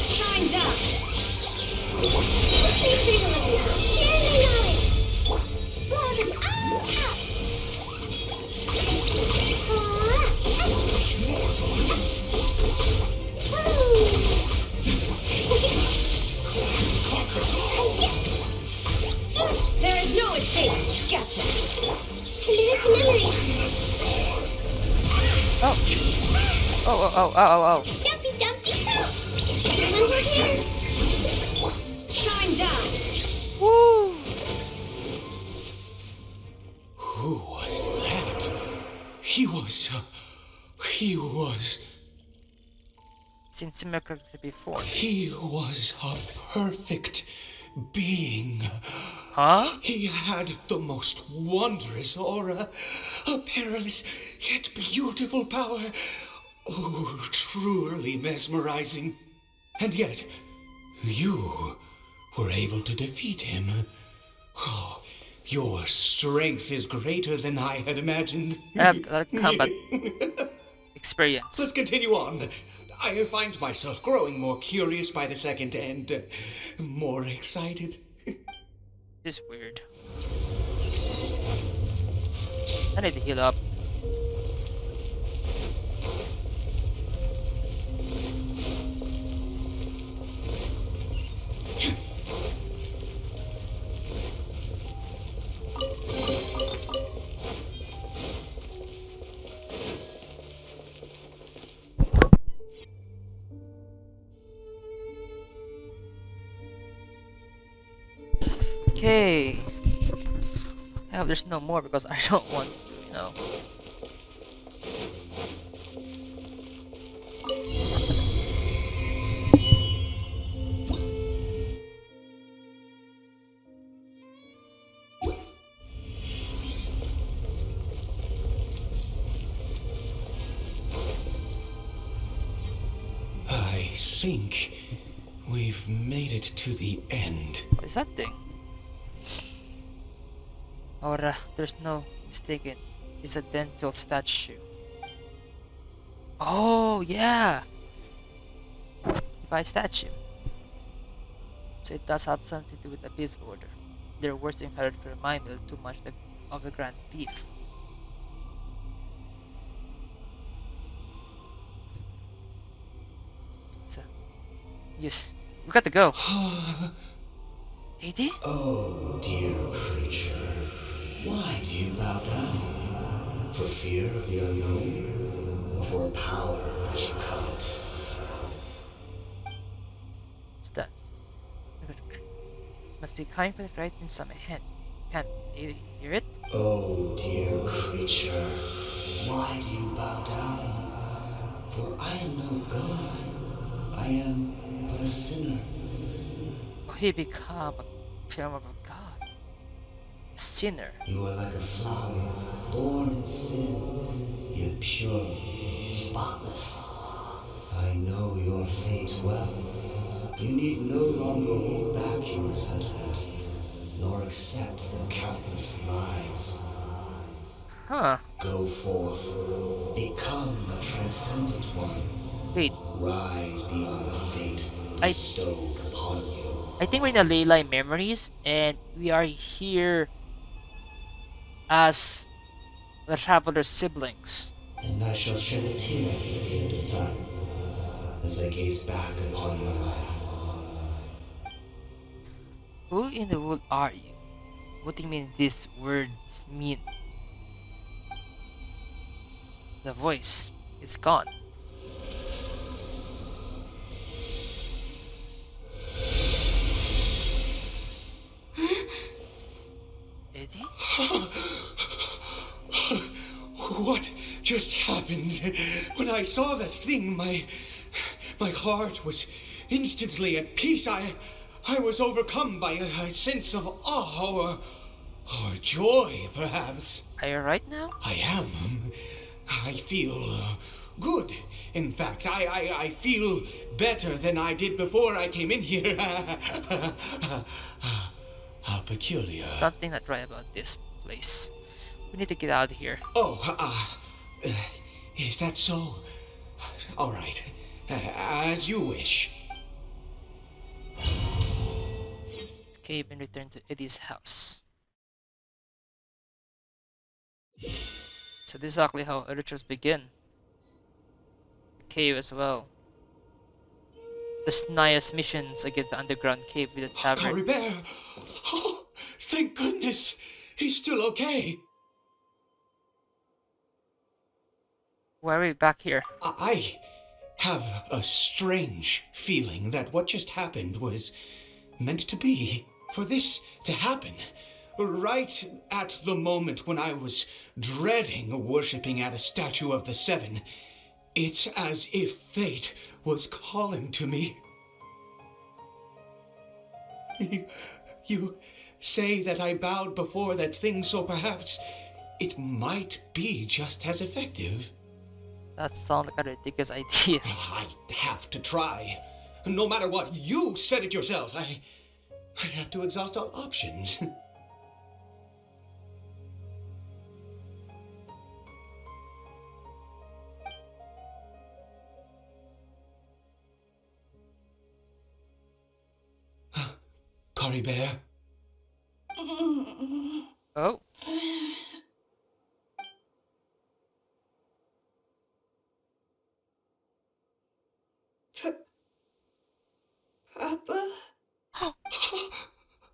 Shine down. Ouch! Oh, oh, oh, oh, oh, oh. Dumpy Dumpty Poop! Everyone here! Shine down. Woo! Who was that? He was. Seen similar character before. He was a perfect being. Huh? He had the most wondrous aura, a perilous yet beautiful power. Oh, truly mesmerizing. And yet, you were able to defeat him. Oh, your strength is greater than I had imagined. I have combat experience. Let's continue on. I find myself growing more curious by the second and more excited. This is weird. I need to heal up. Okay. I hope there's no more because I don't want, you know. I think we've made it to the end. What is that thing? Or there's no mistaken. It's a Denfield statue. Oh yeah, Levi statue. So it does have something to do with Abyss Order. Their worst inheritor remind me too much of the Grand Thief. So, yes, we got to go. AD? Oh, dear creature, why do you bow down? For fear of the unknown? Or for power that you covet? What's that? Must be coming from right inside my head. Can't AD hear it? Oh, dear creature, why do you bow down? For I am no god. I am but a sinner. Oh, he become a form of a god. Sinner. You are like a flower, born in sin, yet pure, spotless. I know your fate well. You need no longer hold back your resentment, nor accept the countless lies. Huh. Go forth, become a transcendent one. Wait, Rise beyond the fate bestowed upon you. I think we're in the Leyline Memories, and we are here as the Traveler's siblings. And I shall shed a tear at the end of time, as I gaze back upon your life. Who in the world are you? What do you mean these words mean? The voice is gone. Eddie? What just happened? When I saw that thing, my heart was instantly at peace. I was overcome by a sense of awe or joy, perhaps. Are you right now? I am. I feel good. In fact, I feel better than I did before I came in here. How peculiar. Something not right about this place. We need to get out of here. Oh, is that so? All right. As you wish. Escape and return to Eddie's house. So this is exactly how rituals begin. Cave as well. The Snias missions against the underground cave with the tavern. Caribert! Oh, thank goodness! He's still okay. Why are we back here? I have a strange feeling that what just happened was meant to be. For this to happen, right at the moment when I was dreading worshipping at a statue of the Seven, it's as if fate was calling to me. You say that I bowed before that thing, so perhaps it might be just as effective. That sounds like a ridiculous idea. I have to try. No matter what, you said it yourself. I have to exhaust all options. Caribert. Oh, Papa?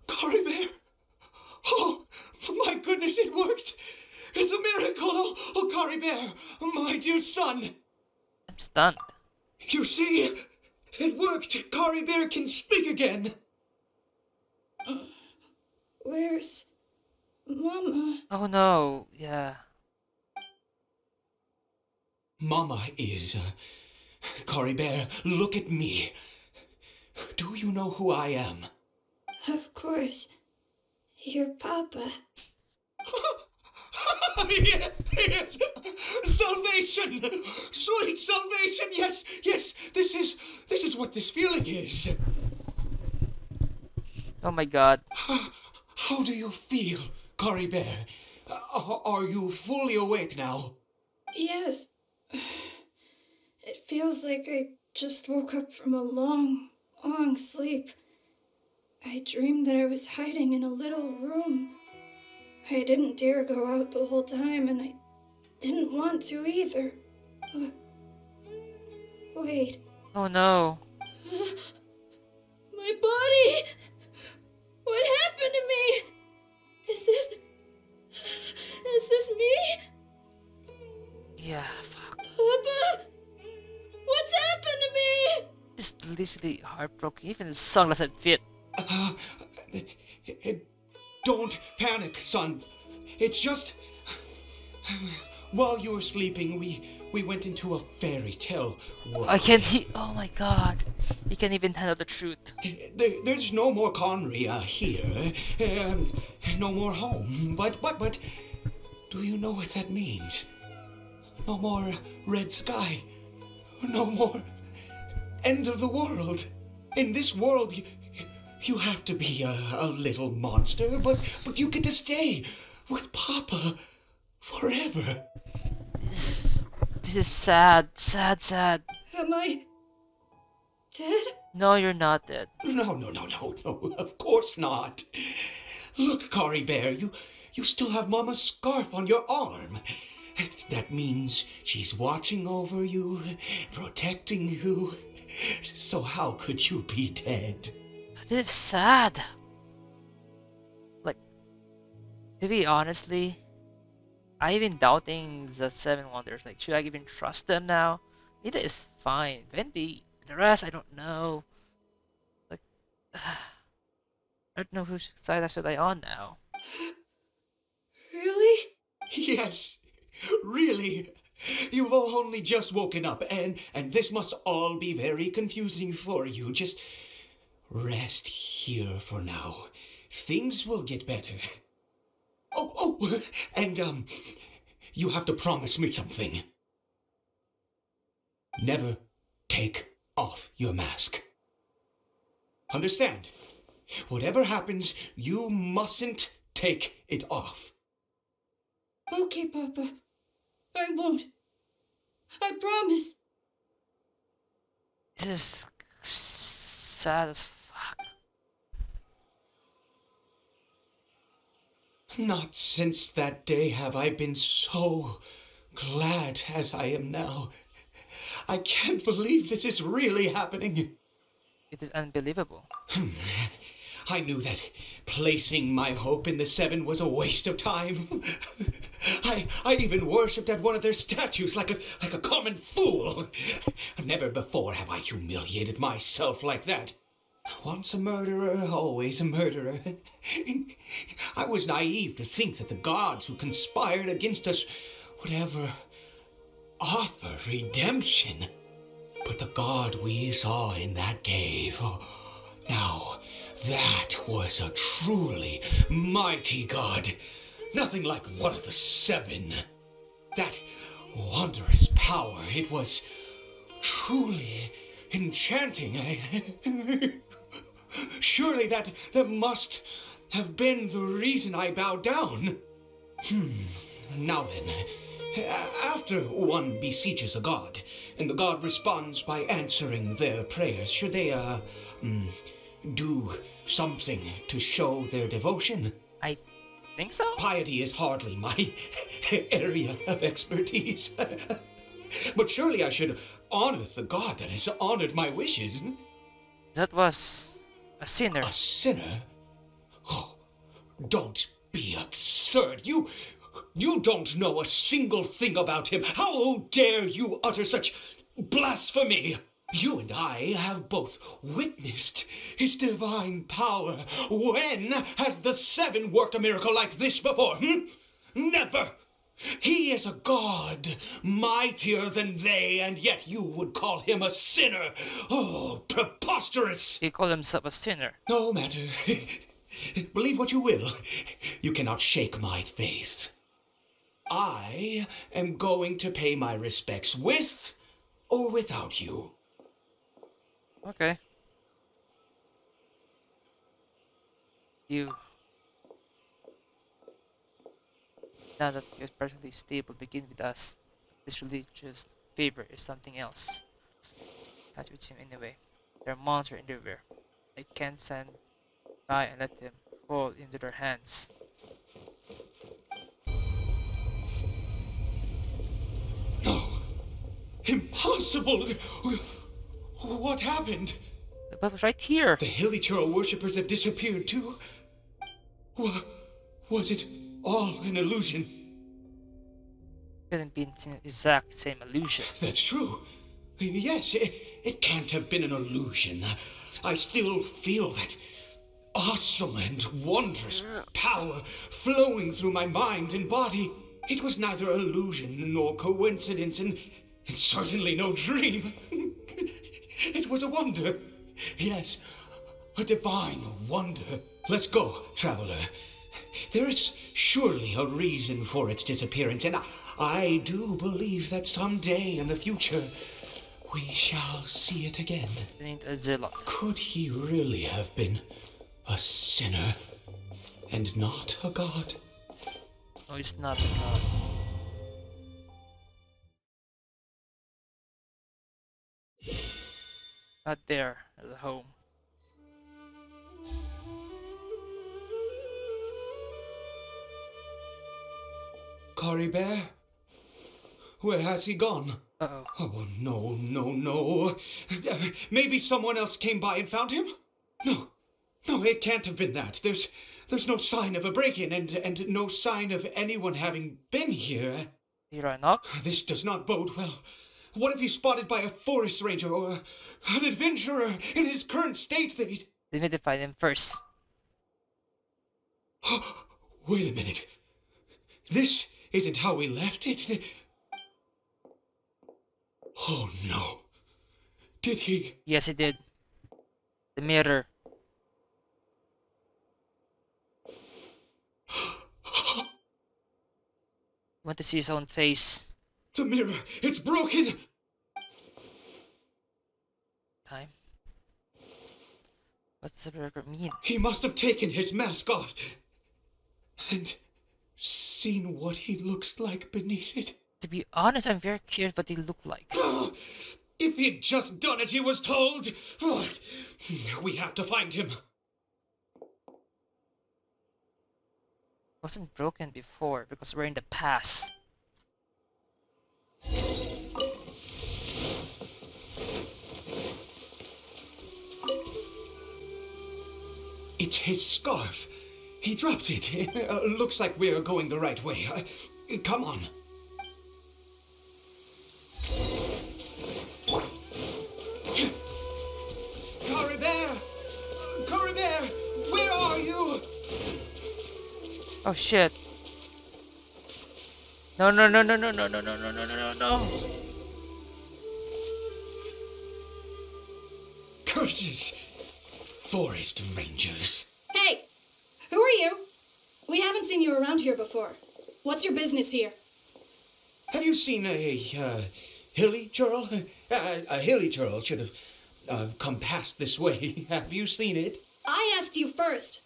Caribert! Oh, my goodness, it worked! It's a miracle! Oh, Caribert, my dear son! I'm stunned. You see, it worked! Caribert can speak again! Where's Mama? Oh no, yeah. Mama is... Caribert, look at me. Do you know who I am? Of course. Your Papa. Yes. Salvation! Sweet salvation! Yes, yes, this is what this feeling is. Oh my god. How do you feel, Caribert? Are you fully awake now? Yes. It feels like I just woke up from a long, long sleep. I dreamed that I was hiding in a little room. I didn't dare go out the whole time, and I didn't want to either. Wait. Oh no. My body! What happened to me? Is this me? Yeah, fuck. Papa? What's happened to me? This is literally heartbroken. Even the song doesn't fit. Don't panic, son. It's just... While you were sleeping, we went into a fairy tale world. Oh my god. He can't even handle the truth. There's no more Conria here. No more home. But... Do you know what that means? No more red sky. No more end of the world. In this world, you have to be a little monster, but you get to stay with Papa forever. This is sad. Sad. Am I dead? No, you're not dead. No, of course not. Look, Caribert, you still have Mama's scarf on your arm. That means she's watching over you, protecting you. So how could you be dead? This is sad. Like, to be honestly, I even doubting the Seven Wonders. Like, should I even trust them now? Nita is fine. Venti, the rest, I don't know. Like, I don't know whose side I should I on now. Really? Yes, really. You've only just woken up, and this must all be very confusing for you. Just rest here for now. Things will get better. Oh, and you have to promise me something. Never take off your mask. Understand? Whatever happens, you mustn't take it off. Okay, Papa. I won't. I promise. This is sad as fuck. Not since that day have I been so glad as I am now. I can't believe this is really happening. It is unbelievable. I knew that placing my hope in the Seven was a waste of time. I even worshipped at one of their statues like a common fool. Never before have I humiliated myself like that. Once a murderer, always a murderer. I was naive to think that the gods who conspired against us would ever offer redemption. But the god we saw in that cave, now that was a truly mighty god. Nothing like one of the Seven. That wondrous power, it was truly enchanting. Surely that must have been the reason I bowed down. Now then, after one beseeches a god, and the god responds by answering their prayers, should they, do something to show their devotion? I think so? Piety is hardly my area of expertise. But surely I should honor the god that has honored my wishes. That was a sinner. A sinner? Oh, don't be absurd. You don't know a single thing about him. How dare you utter such blasphemy? You and I have both witnessed his divine power. When has the Seven worked a miracle like this before? Never! He is a god, mightier than they, and yet you would call him a sinner. Oh, preposterous! He called himself a sinner. No matter. Believe what you will. You cannot shake my faith. I am going to pay my respects with or without you. Okay. You. Now that you're perfectly stable, begin with us. This religious favor is something else. Catch with him anyway. There are monsters everywhere. I can't stand by and let them fall into their hands. No. Impossible. What happened? The bell was right here. The Hilichurl worshippers have disappeared too? Was it all an illusion? Couldn't be an exact same illusion. That's true. Yes, it can't have been an illusion. I still feel that awesome and wondrous power flowing through my mind and body. It was neither illusion nor coincidence, and certainly no dream. It was a wonder. Yes, a divine wonder. Let's go, traveler. There is surely a reason for its disappearance, and I do believe that someday in the future we shall see it again. We need a zealot. Could he really have been a sinner and not a god? No, it's not a god. Not there, at home. Caribert? Where has he gone? Uh-oh. Oh, no. Maybe someone else came by and found him? No, it can't have been that. There's no sign of a break-in and no sign of anyone having been here. He ran up. This does not bode well. What if he's spotted by a forest ranger or an adventurer in his current state? They need to find him first. Wait a minute. This isn't how we left it. Oh no. Did he? Yes, he did. The mirror. Want to see his own face. The mirror, it's broken! Time. What's the mirror mean? He must have taken his mask off and seen what he looks like beneath it. To be honest, I'm very curious what they look like. If he'd just done as he was told! We have to find him. Wasn't broken before because we're in the past. It It's his scarf. He dropped it. Looks like we're going the right way. Come on. Caribert! Caribert! Where are you? Oh shit. No, no, no, no, no, no, no, no, no, no, no, no. Curses! Forest rangers. Hey! Who are you? We haven't seen you around here before. What's your business here? Have you seen a hilly churl? A hilly churl should have come past this way. Have you seen it? I asked you first.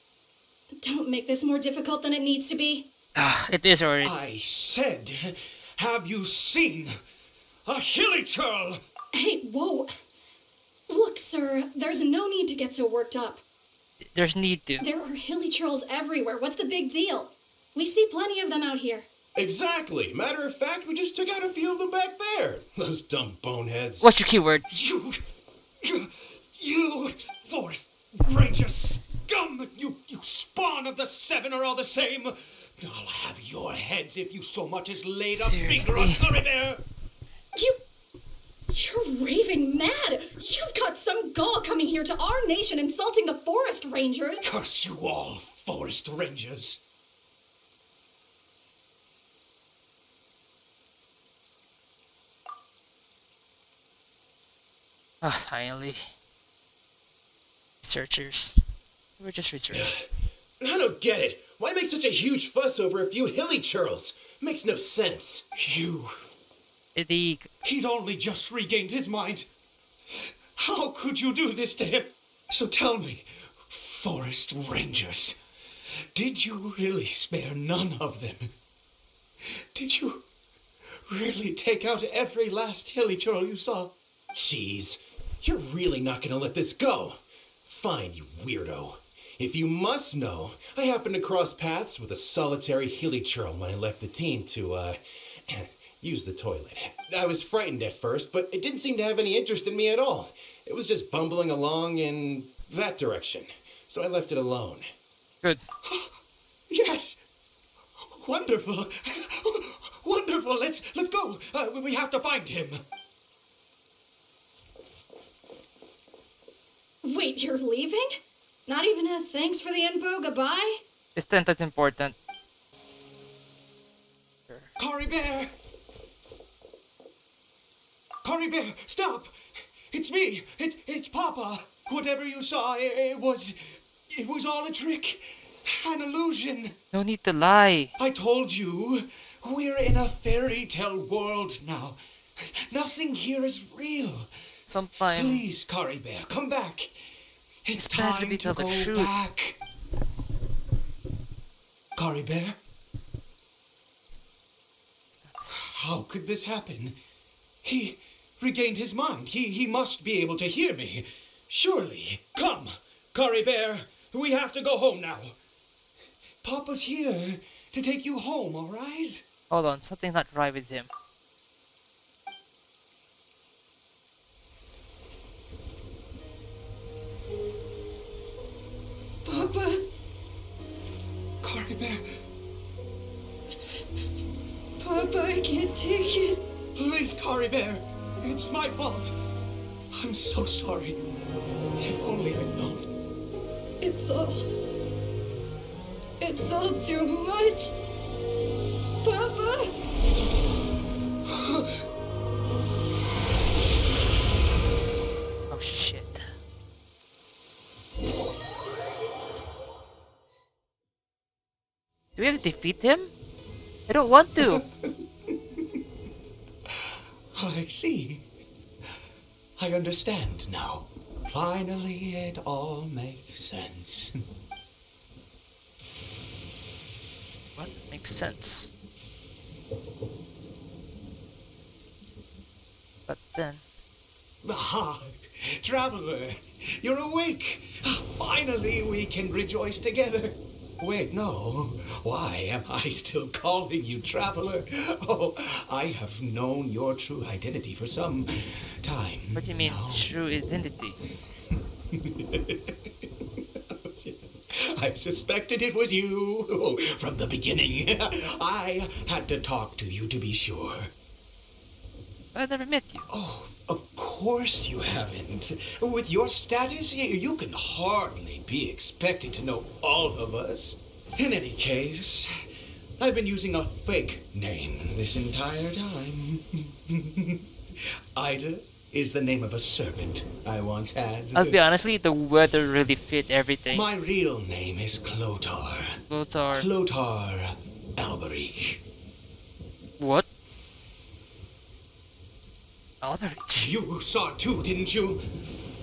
Don't make this more difficult than it needs to be. Ah, it is already. I said, have you seen a hilly churl? Hey, whoa. Look, sir, there's no need to get so worked up. There's need to. There are hilly churls everywhere. What's the big deal? We see plenty of them out here. Exactly. Matter of fact, we just took out a few of them back there. Those dumb boneheads. What's your keyword? You forest ranger scum! You spawn of the seven are all the same. I'll have your heads if you so much as laid a finger on Seriously? Caribert. You're raving mad! You've got some gall coming here to our nation insulting the forest rangers! Curse you all, forest rangers. Ah, finally. Researchers. We're just researchers. I don't get it. Why make such a huge fuss over a few hilly churls? Makes no sense. You. The He'd only just regained his mind. How could you do this to him? So tell me, forest rangers, did you really spare none of them? Did you really take out every last hilly churl you saw? Jeez, you're really not gonna let this go. Fine, you weirdo. If you must know, I happened to cross paths with a solitary hilly churl when I left the team to, use the toilet. I was frightened at first, but it didn't seem to have any interest in me at all. It was just bumbling along in that direction, so I left it alone. good. Yes. Wonderful. Wonderful. Let's go. We have to find him. Wait, you're leaving? Not even a thanks for the info, goodbye? That's important. Sure. Caribert! Caribert, stop! It's me. It's Papa. Whatever you saw, it was all a trick, an illusion. No need to lie. I told you, we're in a fairy tale world now. Nothing here is real. Sometimes Please, Caribert, come back. It's It's better to time be to tell the go truth. back. Caribert? How could this happen? He regained his mind. He must be able to hear me. Surely. Come, Caribert. We have to go home now. Papa's here to take you home, all right? hold on, something not right with him. Papa, Caribert, Papa, I can't take it. please, Caribert. It's my fault. I'm so sorry. If only I'd known. It's all too much. Papa! Oh shit. Do we have to defeat him? I don't want to. I see. I understand now. Finally, it all makes sense. What makes sense? But then, Ah, traveler, you're awake. Finally, we can rejoice together. Wait, no. Why am I still calling you traveler? Oh, I have known your true identity for some time. what do you mean now. true identity? I suspected it was you from the beginning. I had to talk to you to be sure. I never met you. Oh, of course you haven't. With your status, you can hardly be expected to know all of us. In any case, I've been using a fake name this entire time. Ida is the name of a servant I once had. I'll be honestly, the weather really fit everything. My real name is Clotar. Lothar. Clotar Alberich. What? Alberich. You saw it too, didn't you?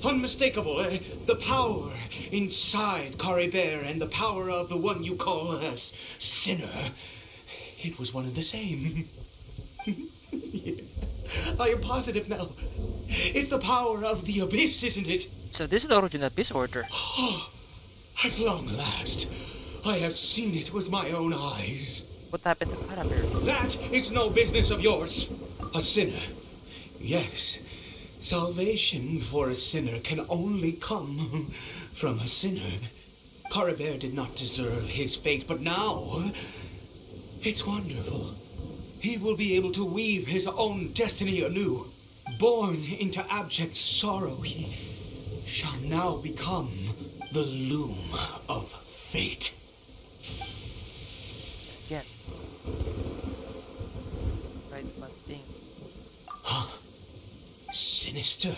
Unmistakable, the power inside Caribert and the power of the one you call us Sinner. It was one and the same. Yeah. I am positive now. It's the power of the Abyss, isn't it? So this is the origin of Abyss Order. At long last, I have seen it with my own eyes. What happened to Caribert? That is no business of yours. A sinner. Yes, salvation for a sinner can only come from a sinner. Caribert did not deserve his fate, but now it's wonderful. He will be able to weave his own destiny anew. Born into abject sorrow, he shall now become the loom of fate. Again. Right one thing. Huh? Sinister.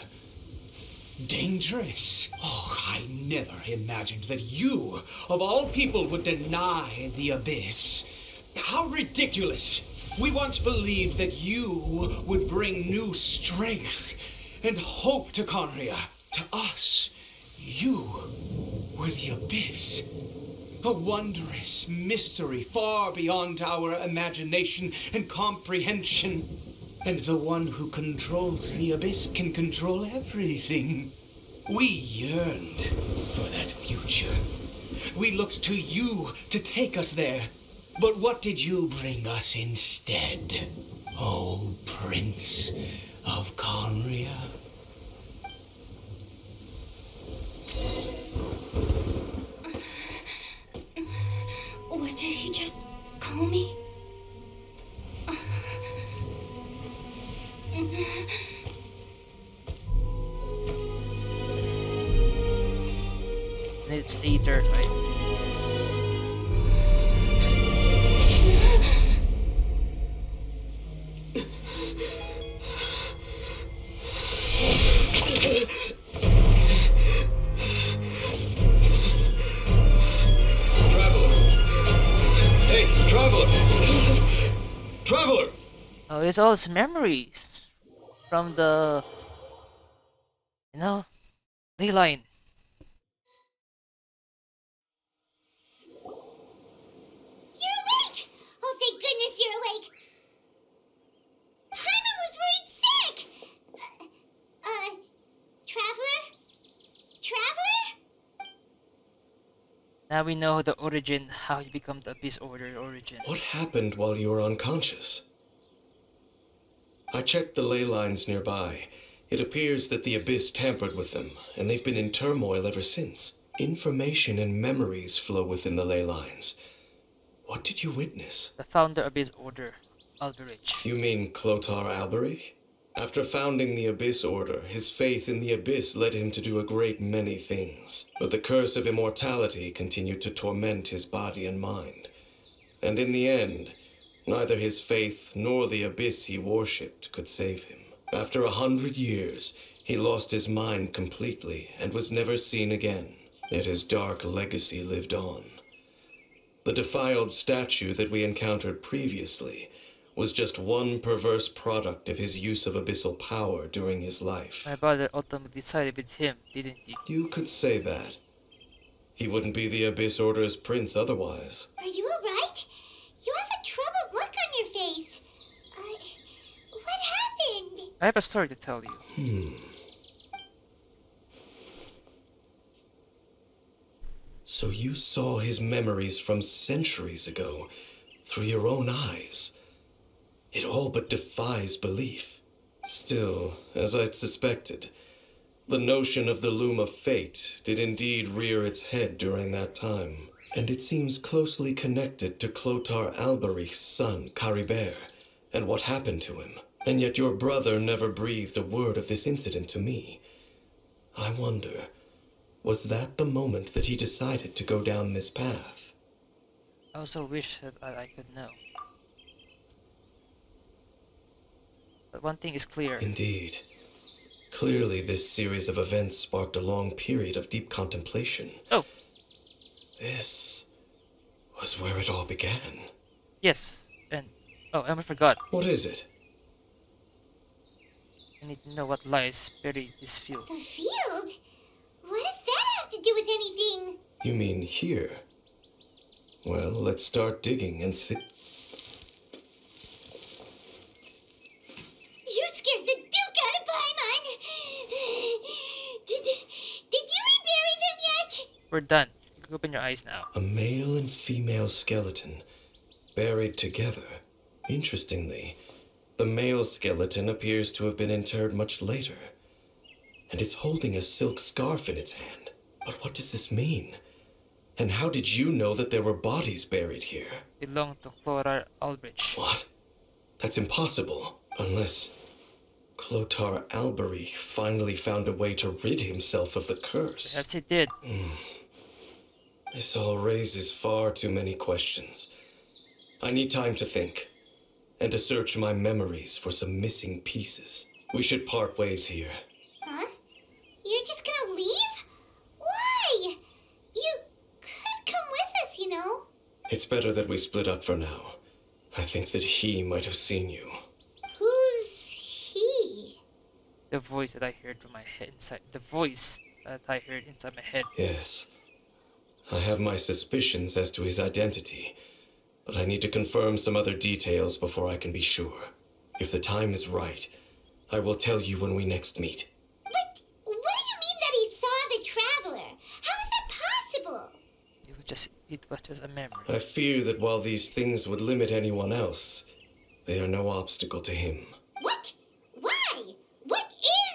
Dangerous. Oh, I never imagined that you, of all people, would deny the Abyss. How ridiculous. We once believed that you would bring new strength and hope to Conria. To us, you were the Abyss. A wondrous mystery far beyond our imagination and comprehension. And the one who controls the Abyss can control everything. We yearned for that future. We looked to you to take us there. But what did you bring us instead, oh Prince of Conria? What did he just call me? It's Aether, right? Traveler! Oh, it's all his memories from the, ley line. You're awake! Oh, thank goodness you're awake! Paimon was worried sick! Traveler? Traveler? Now we know the origin, how you become the Abyss Order origin. What happened while you were unconscious? I checked the ley lines nearby. It appears that the Abyss tampered with them, and they've been in turmoil ever since. Information and memories flow within the ley lines. What did you witness? The founder of Abyss Order, Alberich. You mean Clotar Alberich? After founding the Abyss Order, his faith in the Abyss led him to do a great many things. But the curse of immortality continued to torment his body and mind. And in the end, neither his faith nor the Abyss he worshipped could save him. After 100 years, he lost his mind completely and was never seen again. Yet his dark legacy lived on. The defiled statue that we encountered previously was just one perverse product of his use of abyssal power during his life. My brother ultimately sided with him, didn't he? You could say that. He wouldn't be the Abyss Order's prince otherwise. Are you alright? You have a troubled look on your face. What happened? I have a story to tell you. So you saw his memories from centuries ago through your own eyes. It all but defies belief. Still, as I'd suspected, The notion of the loom of fate did indeed rear its head during that time, and it seems closely connected to Clotar Alberich's son, Caribert, and what happened to him. And yet your brother never breathed a word of this incident to me. I wonder, was that the moment that he decided to go down this path? I also wish that I could know. But one thing is clear. Indeed. Clearly, this series of events sparked a long period of deep contemplation. Oh, This was where it all began. yes. And oh, I almost forgot. What is it? I need to know what lies buried in this field. The field? What does that have to do with anything? You mean here? Well, let's start digging and see. You scared the Duke out of Paimon! Did you rebury them yet? We're done. You can open your eyes now. A male and female skeleton, buried together. Interestingly, the male skeleton appears to have been interred much later, and it's holding a silk scarf in its hand. But what does this mean? And how did you know that there were bodies buried here? Belong to Clotar Albrecht. What? That's impossible, unless Clotar Alberich finally found a way to rid himself of the curse. Perhaps it did. This all raises far too many questions. I need time to think, and to search my memories for some missing pieces. We should part ways here. Huh? You're just gonna leave? Why? You could come with us, you know. It's better that we split up for now. I think that he might have seen you. Who's he? The voice that I heard from my head inside. The voice that I heard inside my head. Yes. I have my suspicions as to his identity, but I need to confirm some other details before I can be sure. If the time is right, I will tell you when we next meet. But what do you mean that he saw the traveler? How is that possible? It was just a memory. I fear that while these things would limit anyone else, they are no obstacle to him. What? Why? What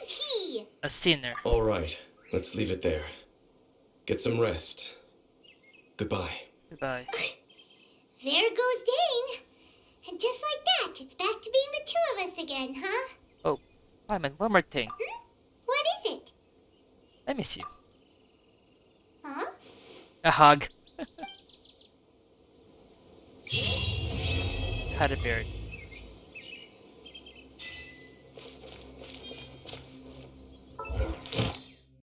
is he? A sinner. All right, let's leave it there. Get some rest. Goodbye. Goodbye. There goes Dane. And just like that, it's back to being the two of us again, huh? Oh, Paimon, one more thing. What is it? I miss you. Huh? A hug. Caribert.